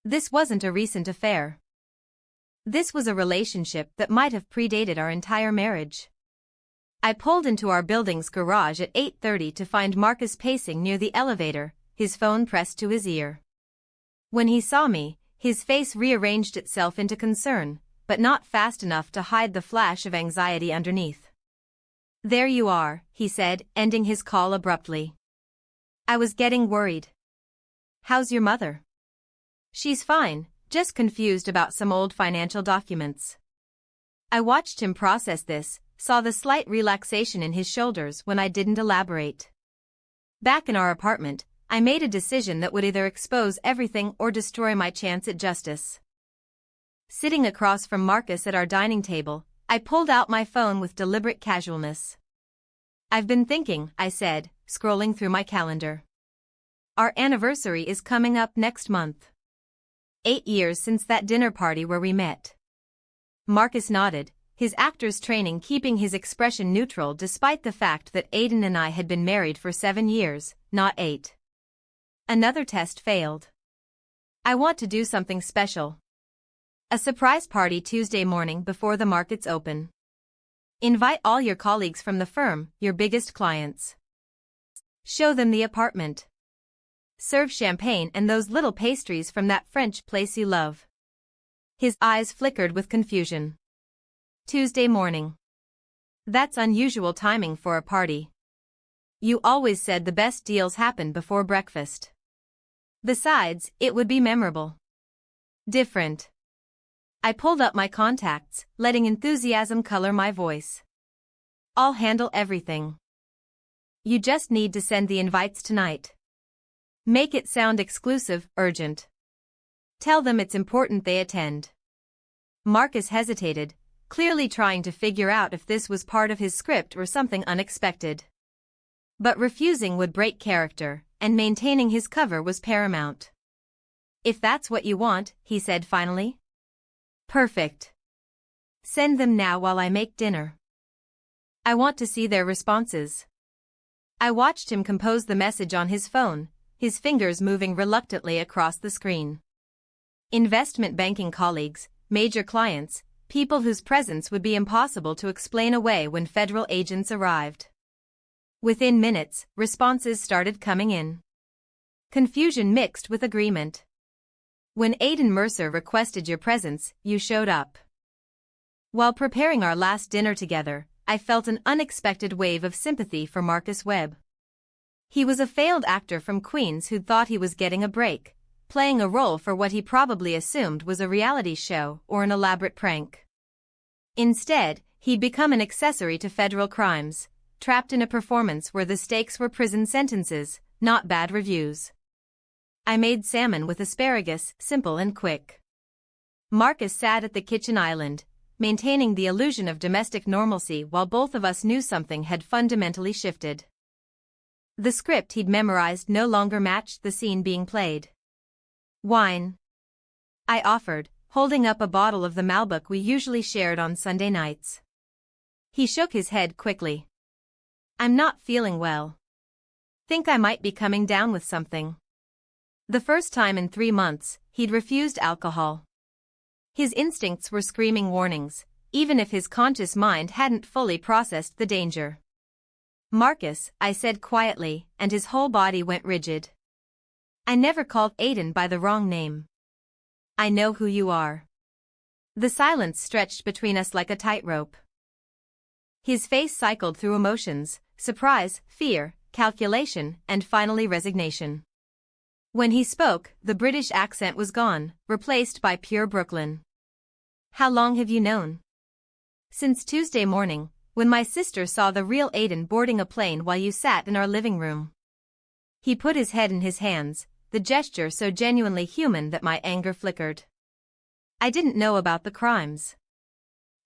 This wasn't a recent affair. This was a relationship that might have predated our entire marriage. I pulled into our building's garage at 8:30 to find Marcus pacing near the elevator, his phone pressed to his ear. When he saw me, his face rearranged itself into concern, but not fast enough to hide the flash of anxiety underneath. "There you are," he said, ending his call abruptly. I was getting worried. "How's your mother?" "She's fine, just confused about some old financial documents." I watched him process this, saw the slight relaxation in his shoulders when I didn't elaborate. Back in our apartment, I made a decision that would either expose everything or destroy my chance at justice. Sitting across from Marcus at our dining table, I pulled out my phone with deliberate casualness. "I've been thinking," I said, scrolling through my calendar. "Our anniversary is coming up next month. 8 years since that dinner party where we met." Marcus nodded, his actor's training keeping his expression neutral despite the fact that Aiden and I had been married for 7 years, not 8. Another test failed. "I want to do something special. A surprise party Tuesday morning before the markets open. Invite all your colleagues from the firm, your biggest clients. Show them the apartment. Serve champagne and those little pastries from that French place you love." His eyes flickered with confusion. "Tuesday morning. That's unusual timing for a party. You always said the best deals happen before breakfast. Besides, it would be memorable." "Different." I pulled up my contacts, letting enthusiasm color my voice. "I'll handle everything. You just need to send the invites tonight. Make it sound exclusive, urgent. Tell them it's important they attend." Marcus hesitated, clearly trying to figure out if this was part of his script or something unexpected. But refusing would break character, and maintaining his cover was paramount. "If that's what you want," he said finally. "Perfect. Send them now while I make dinner. I want to see their responses." I watched him compose the message on his phone, his fingers moving reluctantly across the screen. Investment banking colleagues, major clients, people whose presence would be impossible to explain away when federal agents arrived. Within minutes, responses started coming in. Confusion mixed with agreement. "When Aiden Mercer requested your presence, you showed up." While preparing our last dinner together, I felt an unexpected wave of sympathy for Marcus Webb. He was a failed actor from Queens who'd thought he was getting a break, playing a role for what he probably assumed was a reality show or an elaborate prank. Instead, he'd become an accessory to federal crimes, trapped in a performance where the stakes were prison sentences, not bad reviews. I made salmon with asparagus, simple and quick. Marcus sat at the kitchen island, maintaining the illusion of domestic normalcy while both of us knew something had fundamentally shifted. The script he'd memorized no longer matched the scene being played. Wine? I offered, holding up a bottle of the Malbec we usually shared on Sunday nights. He shook his head quickly. I'm not feeling well. Think I might be coming down with something. The first time in 3 months, he'd refused alcohol. His instincts were screaming warnings, even if his conscious mind hadn't fully processed the danger. Marcus, I said quietly, and his whole body went rigid. I never called Aiden by the wrong name. I know who you are. The silence stretched between us like a tightrope. His face cycled through emotions, surprise, fear, calculation, and finally resignation. When he spoke, the British accent was gone, replaced by pure Brooklyn. How long have you known? Since Tuesday morning, when my sister saw the real Aiden boarding a plane while you sat in our living room. He put his head in his hands, the gesture so genuinely human that my anger flickered. I didn't know about the crimes.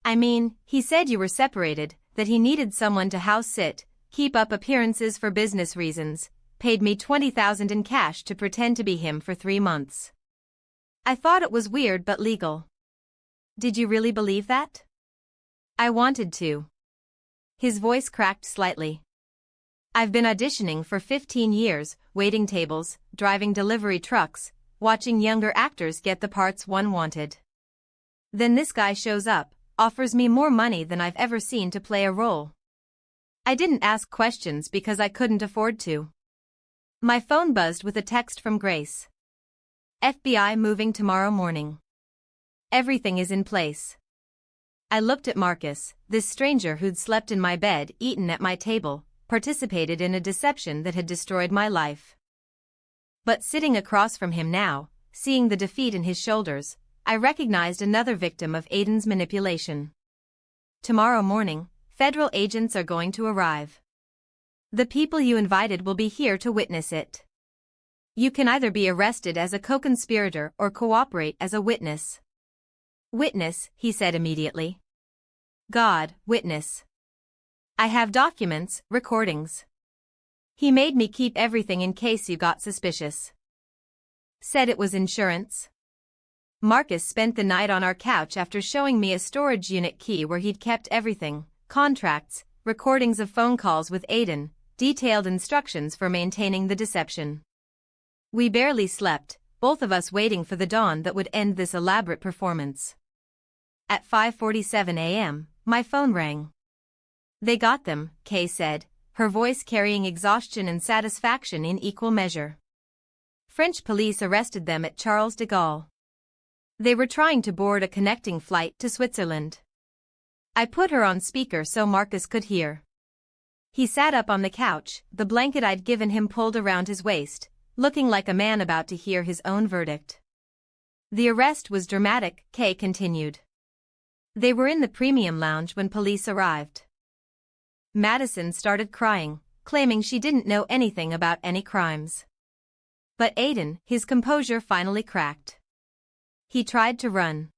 I mean, he said you were separated, that he needed someone to house sit, keep up appearances for business reasons, paid me $20,000 in cash to pretend to be him for 3 months. I thought it was weird but legal. Did you really believe that? I wanted to. His voice cracked slightly. I've been auditioning for 15 years, waiting tables, driving delivery trucks, watching younger actors get the parts one wanted. Then this guy shows up, offers me more money than I've ever seen to play a role. I didn't ask questions because I couldn't afford to. My phone buzzed with a text from Grace. FBI moving tomorrow morning. Everything is in place. I looked at Marcus, this stranger who'd slept in my bed, eaten at my table, participated in a deception that had destroyed my life. But sitting across from him now, seeing the defeat in his shoulders, I recognized another victim of Aiden's manipulation. Tomorrow morning, federal agents are going to arrive. The people you invited will be here to witness it. You can either be arrested as a co-conspirator or cooperate as a witness. Witness, he said immediately. God, witness. I have documents, recordings. He made me keep everything in case you got suspicious. Said it was insurance. Marcus spent the night on our couch after showing me a storage unit key where he'd kept everything, contracts, recordings of phone calls with Aiden, detailed instructions for maintaining the deception. We barely slept, both of us waiting for the dawn that would end this elaborate performance. At 5:47 a.m., my phone rang. They got them, Kay said, her voice carrying exhaustion and satisfaction in equal measure. French police arrested them at Charles de Gaulle. They were trying to board a connecting flight to Switzerland. I put her on speaker so Marcus could hear. He sat up on the couch, the blanket I'd given him pulled around his waist, looking like a man about to hear his own verdict. The arrest was dramatic, Kay continued. They were in the premium lounge when police arrived. Madison started crying, claiming she didn't know anything about any crimes. But Aiden, his composure finally cracked. He tried to run.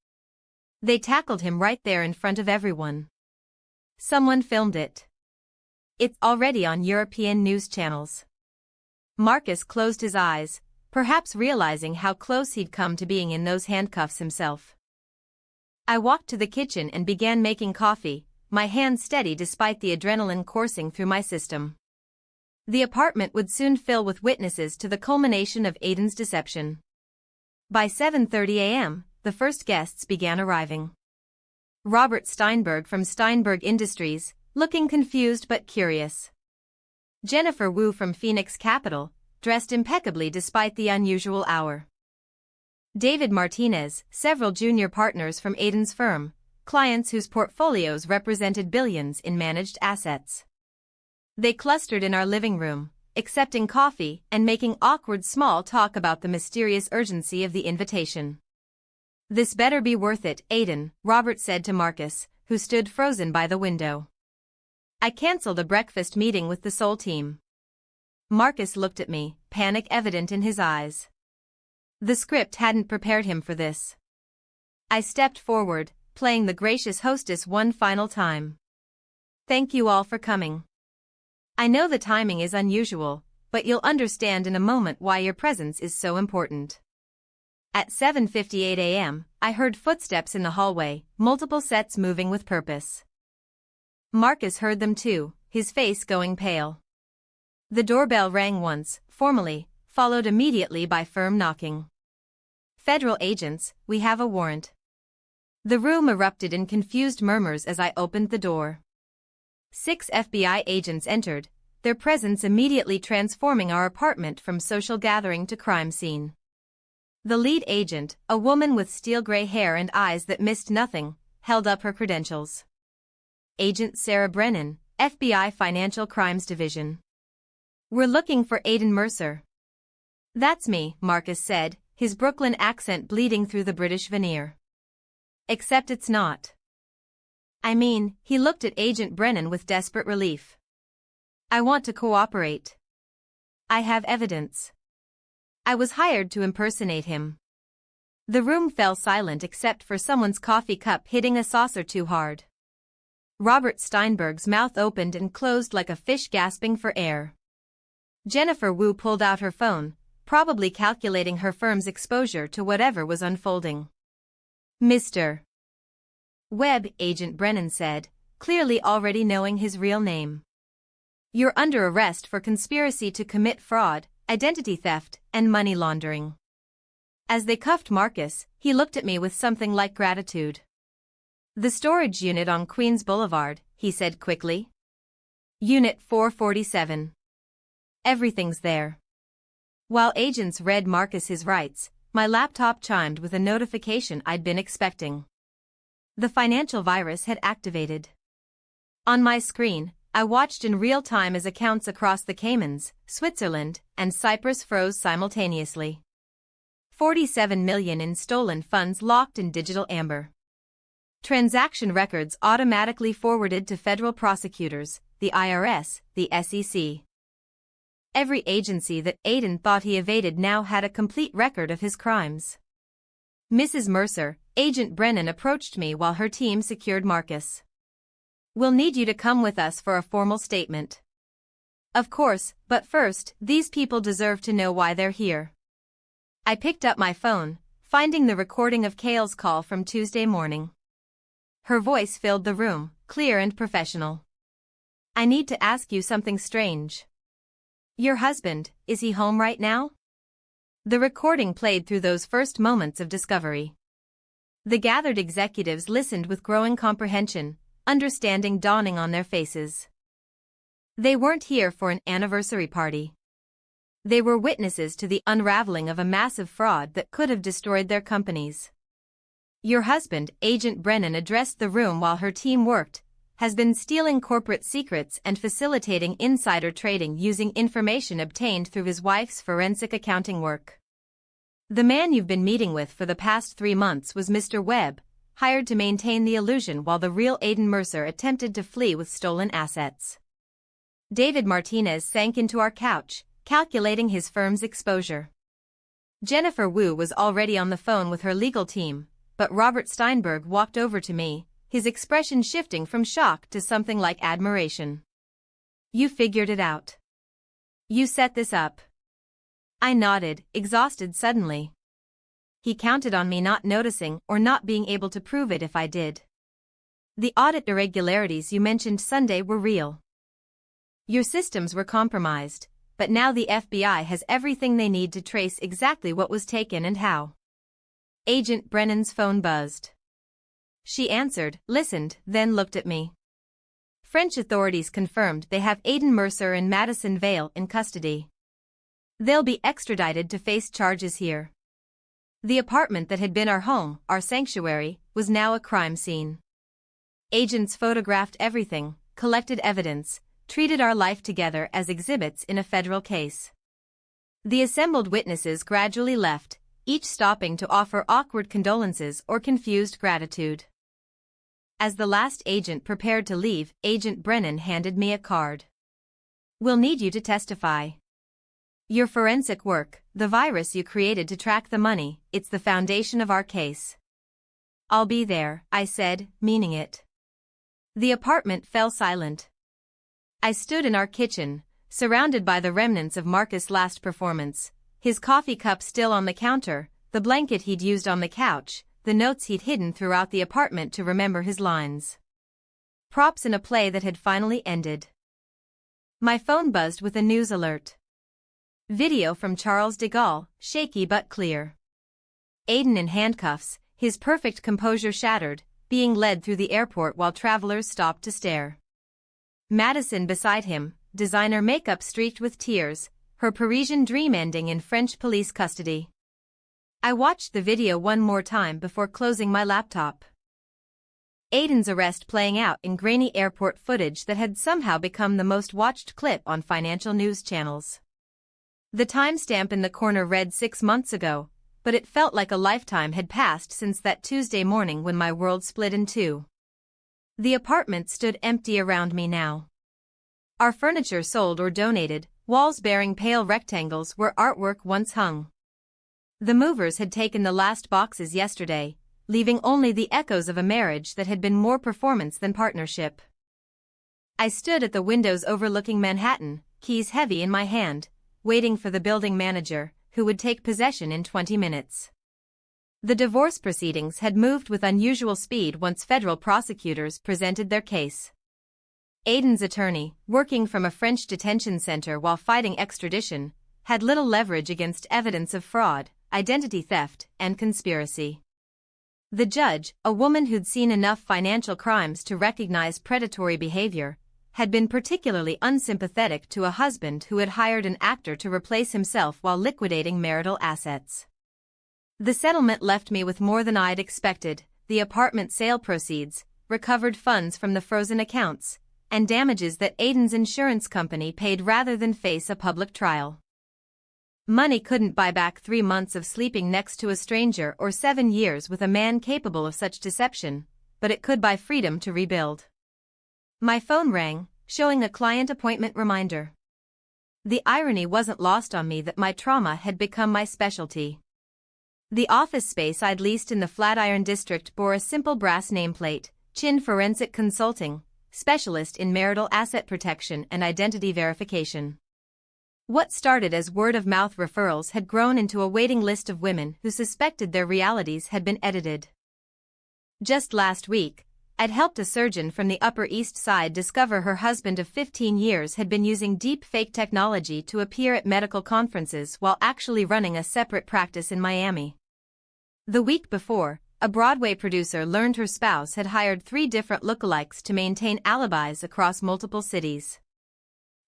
They tackled him right there in front of everyone. Someone filmed it. It's already on European news channels. Marcus closed his eyes, perhaps realizing how close he'd come to being in those handcuffs himself. I walked to the kitchen and began making coffee, my hand steady despite the adrenaline coursing through my system. The apartment would soon fill with witnesses to the culmination of Aiden's deception. By 7:30 a.m., the first guests began arriving. Robert Steinberg from Steinberg Industries, looking confused but curious. Jennifer Wu from Phoenix Capital, dressed impeccably despite the unusual hour. David Martinez, several junior partners from Aiden's firm, clients whose portfolios represented billions in managed assets. They clustered in our living room, accepting coffee and making awkward small talk about the mysterious urgency of the invitation. This better be worth it, Aiden, Robert said to Marcus, who stood frozen by the window. I canceled a breakfast meeting with the Seoul team. Marcus looked at me, panic evident in his eyes. The script hadn't prepared him for this. I stepped forward, playing the gracious hostess one final time. Thank you all for coming. I know the timing is unusual, but you'll understand in a moment why your presence is so important. At 7:58 a.m., I heard footsteps in the hallway, multiple sets moving with purpose. Marcus heard them too, his face going pale. The doorbell rang once, formally, followed immediately by firm knocking. Federal agents, we have a warrant. The room erupted in confused murmurs as I opened the door. 6 FBI agents entered, their presence immediately transforming our apartment from social gathering to crime scene. The lead agent, a woman with steel gray hair and eyes that missed nothing, held up her credentials. Agent Sarah Brennan, FBI Financial Crimes Division. We're looking for Aiden Mercer. That's me, Marcus said, his Brooklyn accent bleeding through the British veneer. Except it's not. I mean, he looked at Agent Brennan with desperate relief. I want to cooperate. I have evidence. I was hired to impersonate him. The room fell silent except for someone's coffee cup hitting a saucer too hard. Robert Steinberg's mouth opened and closed like a fish gasping for air. Jennifer Wu pulled out her phone, probably calculating her firm's exposure to whatever was unfolding. Mr. Webb, Agent Brennan said, clearly already knowing his real name. You're under arrest for conspiracy to commit fraud, identity theft, and money laundering. As they cuffed Marcus, he looked at me with something like gratitude. The storage unit on Queens Boulevard, he said quickly. Unit 447. Everything's there. While agents read Marcus his rights, my laptop chimed with a notification I'd been expecting. The financial virus had activated. On my screen, I watched in real time as accounts across the Caymans, Switzerland, and Cyprus froze simultaneously. 47 million in stolen funds locked in digital amber. Transaction records automatically forwarded to federal prosecutors, the IRS, the SEC. Every agency that Aiden thought he evaded now had a complete record of his crimes. Mrs. Mercer, Agent Brennan approached me while her team secured Marcus. We'll need you to come with us for a formal statement. Of course, but first, these people deserve to know why they're here. I picked up my phone, finding the recording of Kale's call from Tuesday morning. Her voice filled the room, clear and professional. I need to ask you something strange. Your husband, is he home right now? The recording played through those first moments of discovery. The gathered executives listened with growing comprehension, understanding dawning on their faces. They weren't here for an anniversary party. They were witnesses to the unraveling of a massive fraud that could have destroyed their companies. Your husband, Agent Brennan addressed the room while her team worked, has been stealing corporate secrets and facilitating insider trading using information obtained through his wife's forensic accounting work. The man you've been meeting with for the past 3 months was Mr. Webb, hired to maintain the illusion while the real Aiden Mercer attempted to flee with stolen assets. David Martinez sank into our couch, calculating his firm's exposure. Jennifer Wu was already on the phone with her legal team, but Robert Steinberg walked over to me, his expression shifting from shock to something like admiration. You figured it out. You set this up. I nodded, exhausted suddenly. He counted on me not noticing or not being able to prove it if I did. The audit irregularities you mentioned Sunday were real. Your systems were compromised, but now the FBI has everything they need to trace exactly what was taken and how. Agent Brennan's phone buzzed. She answered, listened, then looked at me. French authorities confirmed they have Aiden Mercer and Madison Vale in custody. They'll be extradited to face charges here. The apartment that had been our home, our sanctuary, was now a crime scene. Agents photographed everything, collected evidence, treated our life together as exhibits in a federal case. The assembled witnesses gradually left, each stopping to offer awkward condolences or confused gratitude. As the last agent prepared to leave, Agent Brennan handed me a card. "We'll need you to testify. Your forensic work, the virus you created to track the money, it's the foundation of our case." "I'll be there," I said, meaning it. The apartment fell silent. I stood in our kitchen, surrounded by the remnants of Marcus' last performance, his coffee cup still on the counter, the blanket he'd used on the couch, the notes he'd hidden throughout the apartment to remember his lines. Props in a play that had finally ended. My phone buzzed with a news alert. Video from Charles de Gaulle, shaky but clear. Aiden in handcuffs, his perfect composure shattered, being led through the airport while travelers stopped to stare. Madison beside him, designer makeup streaked with tears, her Parisian dream ending in French police custody. I watched the video one more time before closing my laptop. Aiden's arrest playing out in grainy airport footage that had somehow become the most watched clip on financial news channels. The timestamp in the corner read 6 months ago, but it felt like a lifetime had passed since that Tuesday morning when my world split in two. The apartment stood empty around me now. Our furniture sold or donated, walls bearing pale rectangles where artwork once hung. The movers had taken the last boxes yesterday, leaving only the echoes of a marriage that had been more performance than partnership. I stood at the windows overlooking Manhattan, keys heavy in my hand, waiting for the building manager, who would take possession in 20 minutes. The divorce proceedings had moved with unusual speed once federal prosecutors presented their case. Aiden's attorney, working from a French detention center while fighting extradition, had little leverage against evidence of fraud, identity theft, and conspiracy. The judge, a woman who'd seen enough financial crimes to recognize predatory behavior, had been particularly unsympathetic to a husband who had hired an actor to replace himself while liquidating marital assets. The settlement left me with more than I'd expected: the apartment sale proceeds, recovered funds from the frozen accounts, and damages that Aiden's insurance company paid rather than face a public trial. Money couldn't buy back 3 months of sleeping next to a stranger or 7 years with a man capable of such deception, but it could buy freedom to rebuild. My phone rang, showing a client appointment reminder. The irony wasn't lost on me that my trauma had become my specialty. The office space I'd leased in the Flatiron district bore a simple brass nameplate: Chin Forensic Consulting, specialist in marital asset protection and identity verification. What started as word-of-mouth referrals had grown into a waiting list of women who suspected their realities had been edited. Just last week, I'd helped a surgeon from the Upper East Side discover her husband of 15 years had been using deep fake technology to appear at medical conferences while actually running a separate practice in Miami. The week before, a Broadway producer learned her spouse had hired 3 different lookalikes to maintain alibis across multiple cities.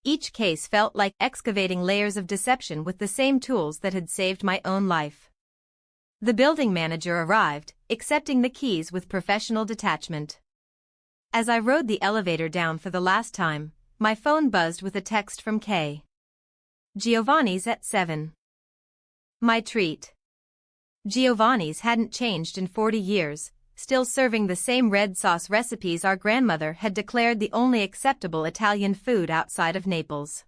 Each case felt like excavating layers of deception with the same tools that had saved my own life. The building manager arrived, accepting the keys with professional detachment. As I rode the elevator down for the last time, my phone buzzed with a text from Kay. "Giovanni's at 7. My treat. Giovanni's hadn't changed in 40 years, still serving the same red sauce recipes our grandmother had declared the only acceptable Italian food outside of Naples.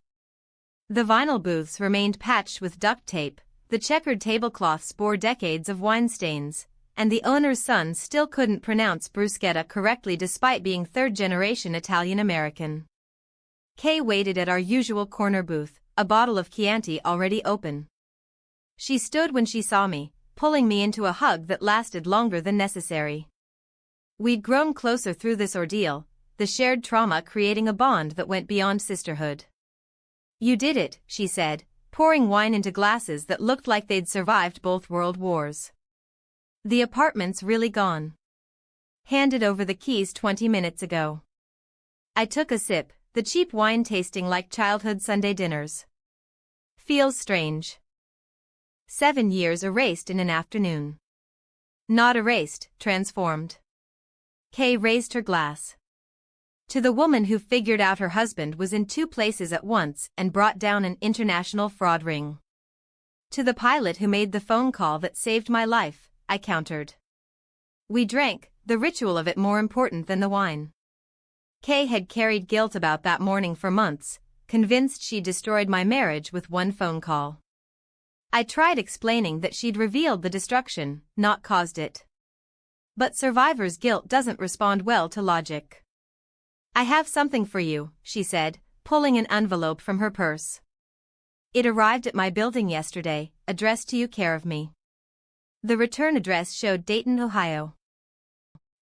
The vinyl booths remained patched with duct tape, the checkered tablecloths bore decades of wine stains, and the owner's son still couldn't pronounce bruschetta correctly despite being third-generation Italian-American. Kay waited at our usual corner booth, a bottle of Chianti already open. She stood when she saw me, pulling me into a hug that lasted longer than necessary. We'd grown closer through this ordeal, the shared trauma creating a bond that went beyond sisterhood. "You did it," she said, pouring wine into glasses that looked like they'd survived both world wars. "The apartment's really gone. Handed over the keys 20 minutes ago." I took a sip, the cheap wine tasting like childhood Sunday dinners. Feels strange. 7 years erased in an afternoon. Not erased, transformed. Kay raised her glass. To the woman who figured out her husband was in 2 places at once and brought down an international fraud ring. To the pilot who made the phone call that saved my life, I countered. We drank, the ritual of it more important than the wine. Kay had carried guilt about that morning for months, convinced she destroyed my marriage with one phone call. I tried explaining that she'd revealed the destruction, not caused it. But survivor's guilt doesn't respond well to logic. I have something for you, she said, pulling an envelope from her purse. It arrived at my building yesterday, addressed to you care of me. The return address showed Dayton, Ohio.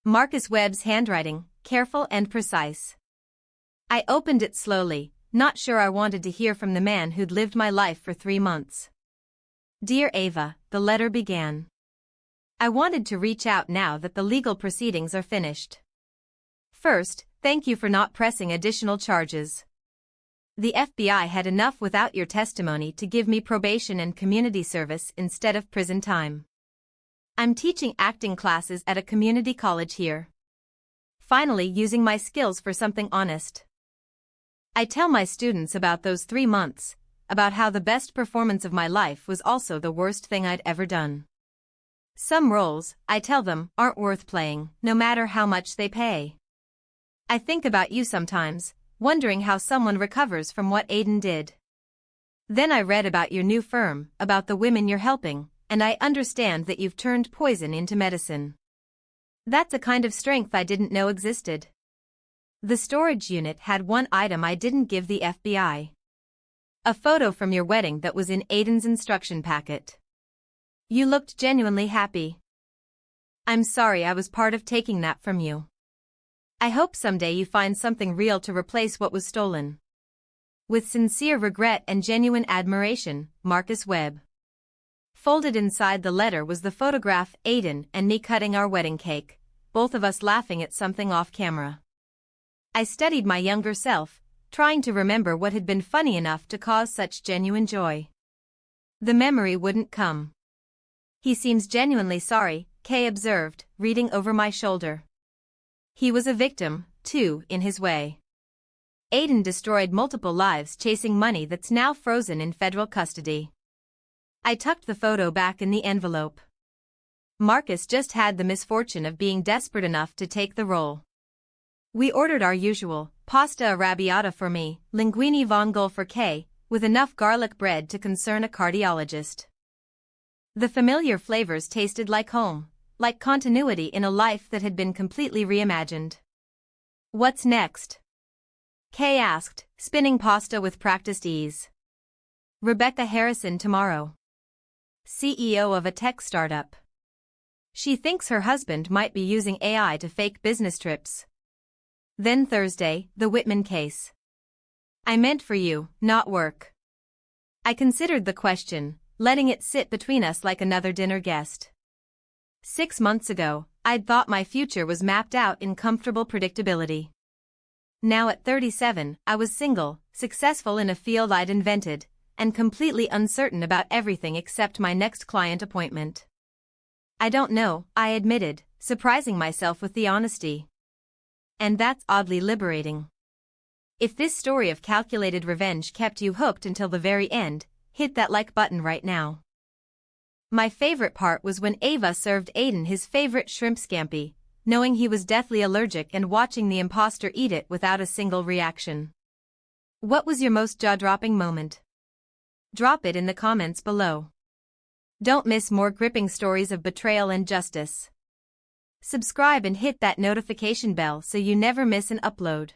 Marcus Webb's handwriting, careful and precise. I opened it slowly, not sure I wanted to hear from the man who'd lived my life for 3 months. Dear Ava, the letter began. I wanted to reach out now that the legal proceedings are finished. First, thank you for not pressing additional charges. The FBI had enough without your testimony to give me probation and community service instead of prison time. I'm teaching acting classes at a community college here. Finally using my skills for something honest. I tell my students about those 3 months, about how the best performance of my life was also the worst thing I'd ever done. Some roles, I tell them, aren't worth playing, no matter how much they pay. I think about you sometimes, wondering how someone recovers from what Aiden did. Then I read about your new firm, about the women you're helping, and I understand that you've turned poison into medicine. That's a kind of strength I didn't know existed. The storage unit had one item I didn't give the FBI. A photo from your wedding that was in Aiden's instruction packet. You looked genuinely happy. I'm sorry I was part of taking that from you. I hope someday you find something real to replace what was stolen. With sincere regret and genuine admiration, Marcus Webb. Folded inside the letter was the photograph Aiden and me cutting our wedding cake, both of us laughing at something off camera. I studied my younger self, trying to remember what had been funny enough to cause such genuine joy. The memory wouldn't come. He seems genuinely sorry, Kay observed, reading over my shoulder. He was a victim, too, in his way. Aiden destroyed multiple lives chasing money that's now frozen in federal custody. I tucked the photo back in the envelope. Marcus just had the misfortune of being desperate enough to take the role. We ordered our usual, pasta arrabbiata for me, linguine vongole for Kay, with enough garlic bread to concern a cardiologist. The familiar flavors tasted like home, like continuity in a life that had been completely reimagined. What's next? Kay asked, spinning pasta with practiced ease. Rebecca Harrison tomorrow. CEO of a tech startup. She thinks her husband might be using AI to fake business trips. Then Thursday, the Whitman case. I meant for you, not work. I considered the question, letting it sit between us like another dinner guest. 6 months ago, I'd thought my future was mapped out in comfortable predictability. Now at 37, I was single, successful in a field I'd invented, and completely uncertain about everything except my next client appointment. I don't know, I admitted, surprising myself with the honesty. And that's oddly liberating. If this story of calculated revenge kept you hooked until the very end, hit that like button right now. My favorite part was when Ava served Aiden his favorite shrimp scampi, knowing he was deathly allergic and watching the imposter eat it without a single reaction. What was your most jaw-dropping moment? Drop it in the comments below. Don't miss more gripping stories of betrayal and justice. Subscribe and hit that notification bell so you never miss an upload.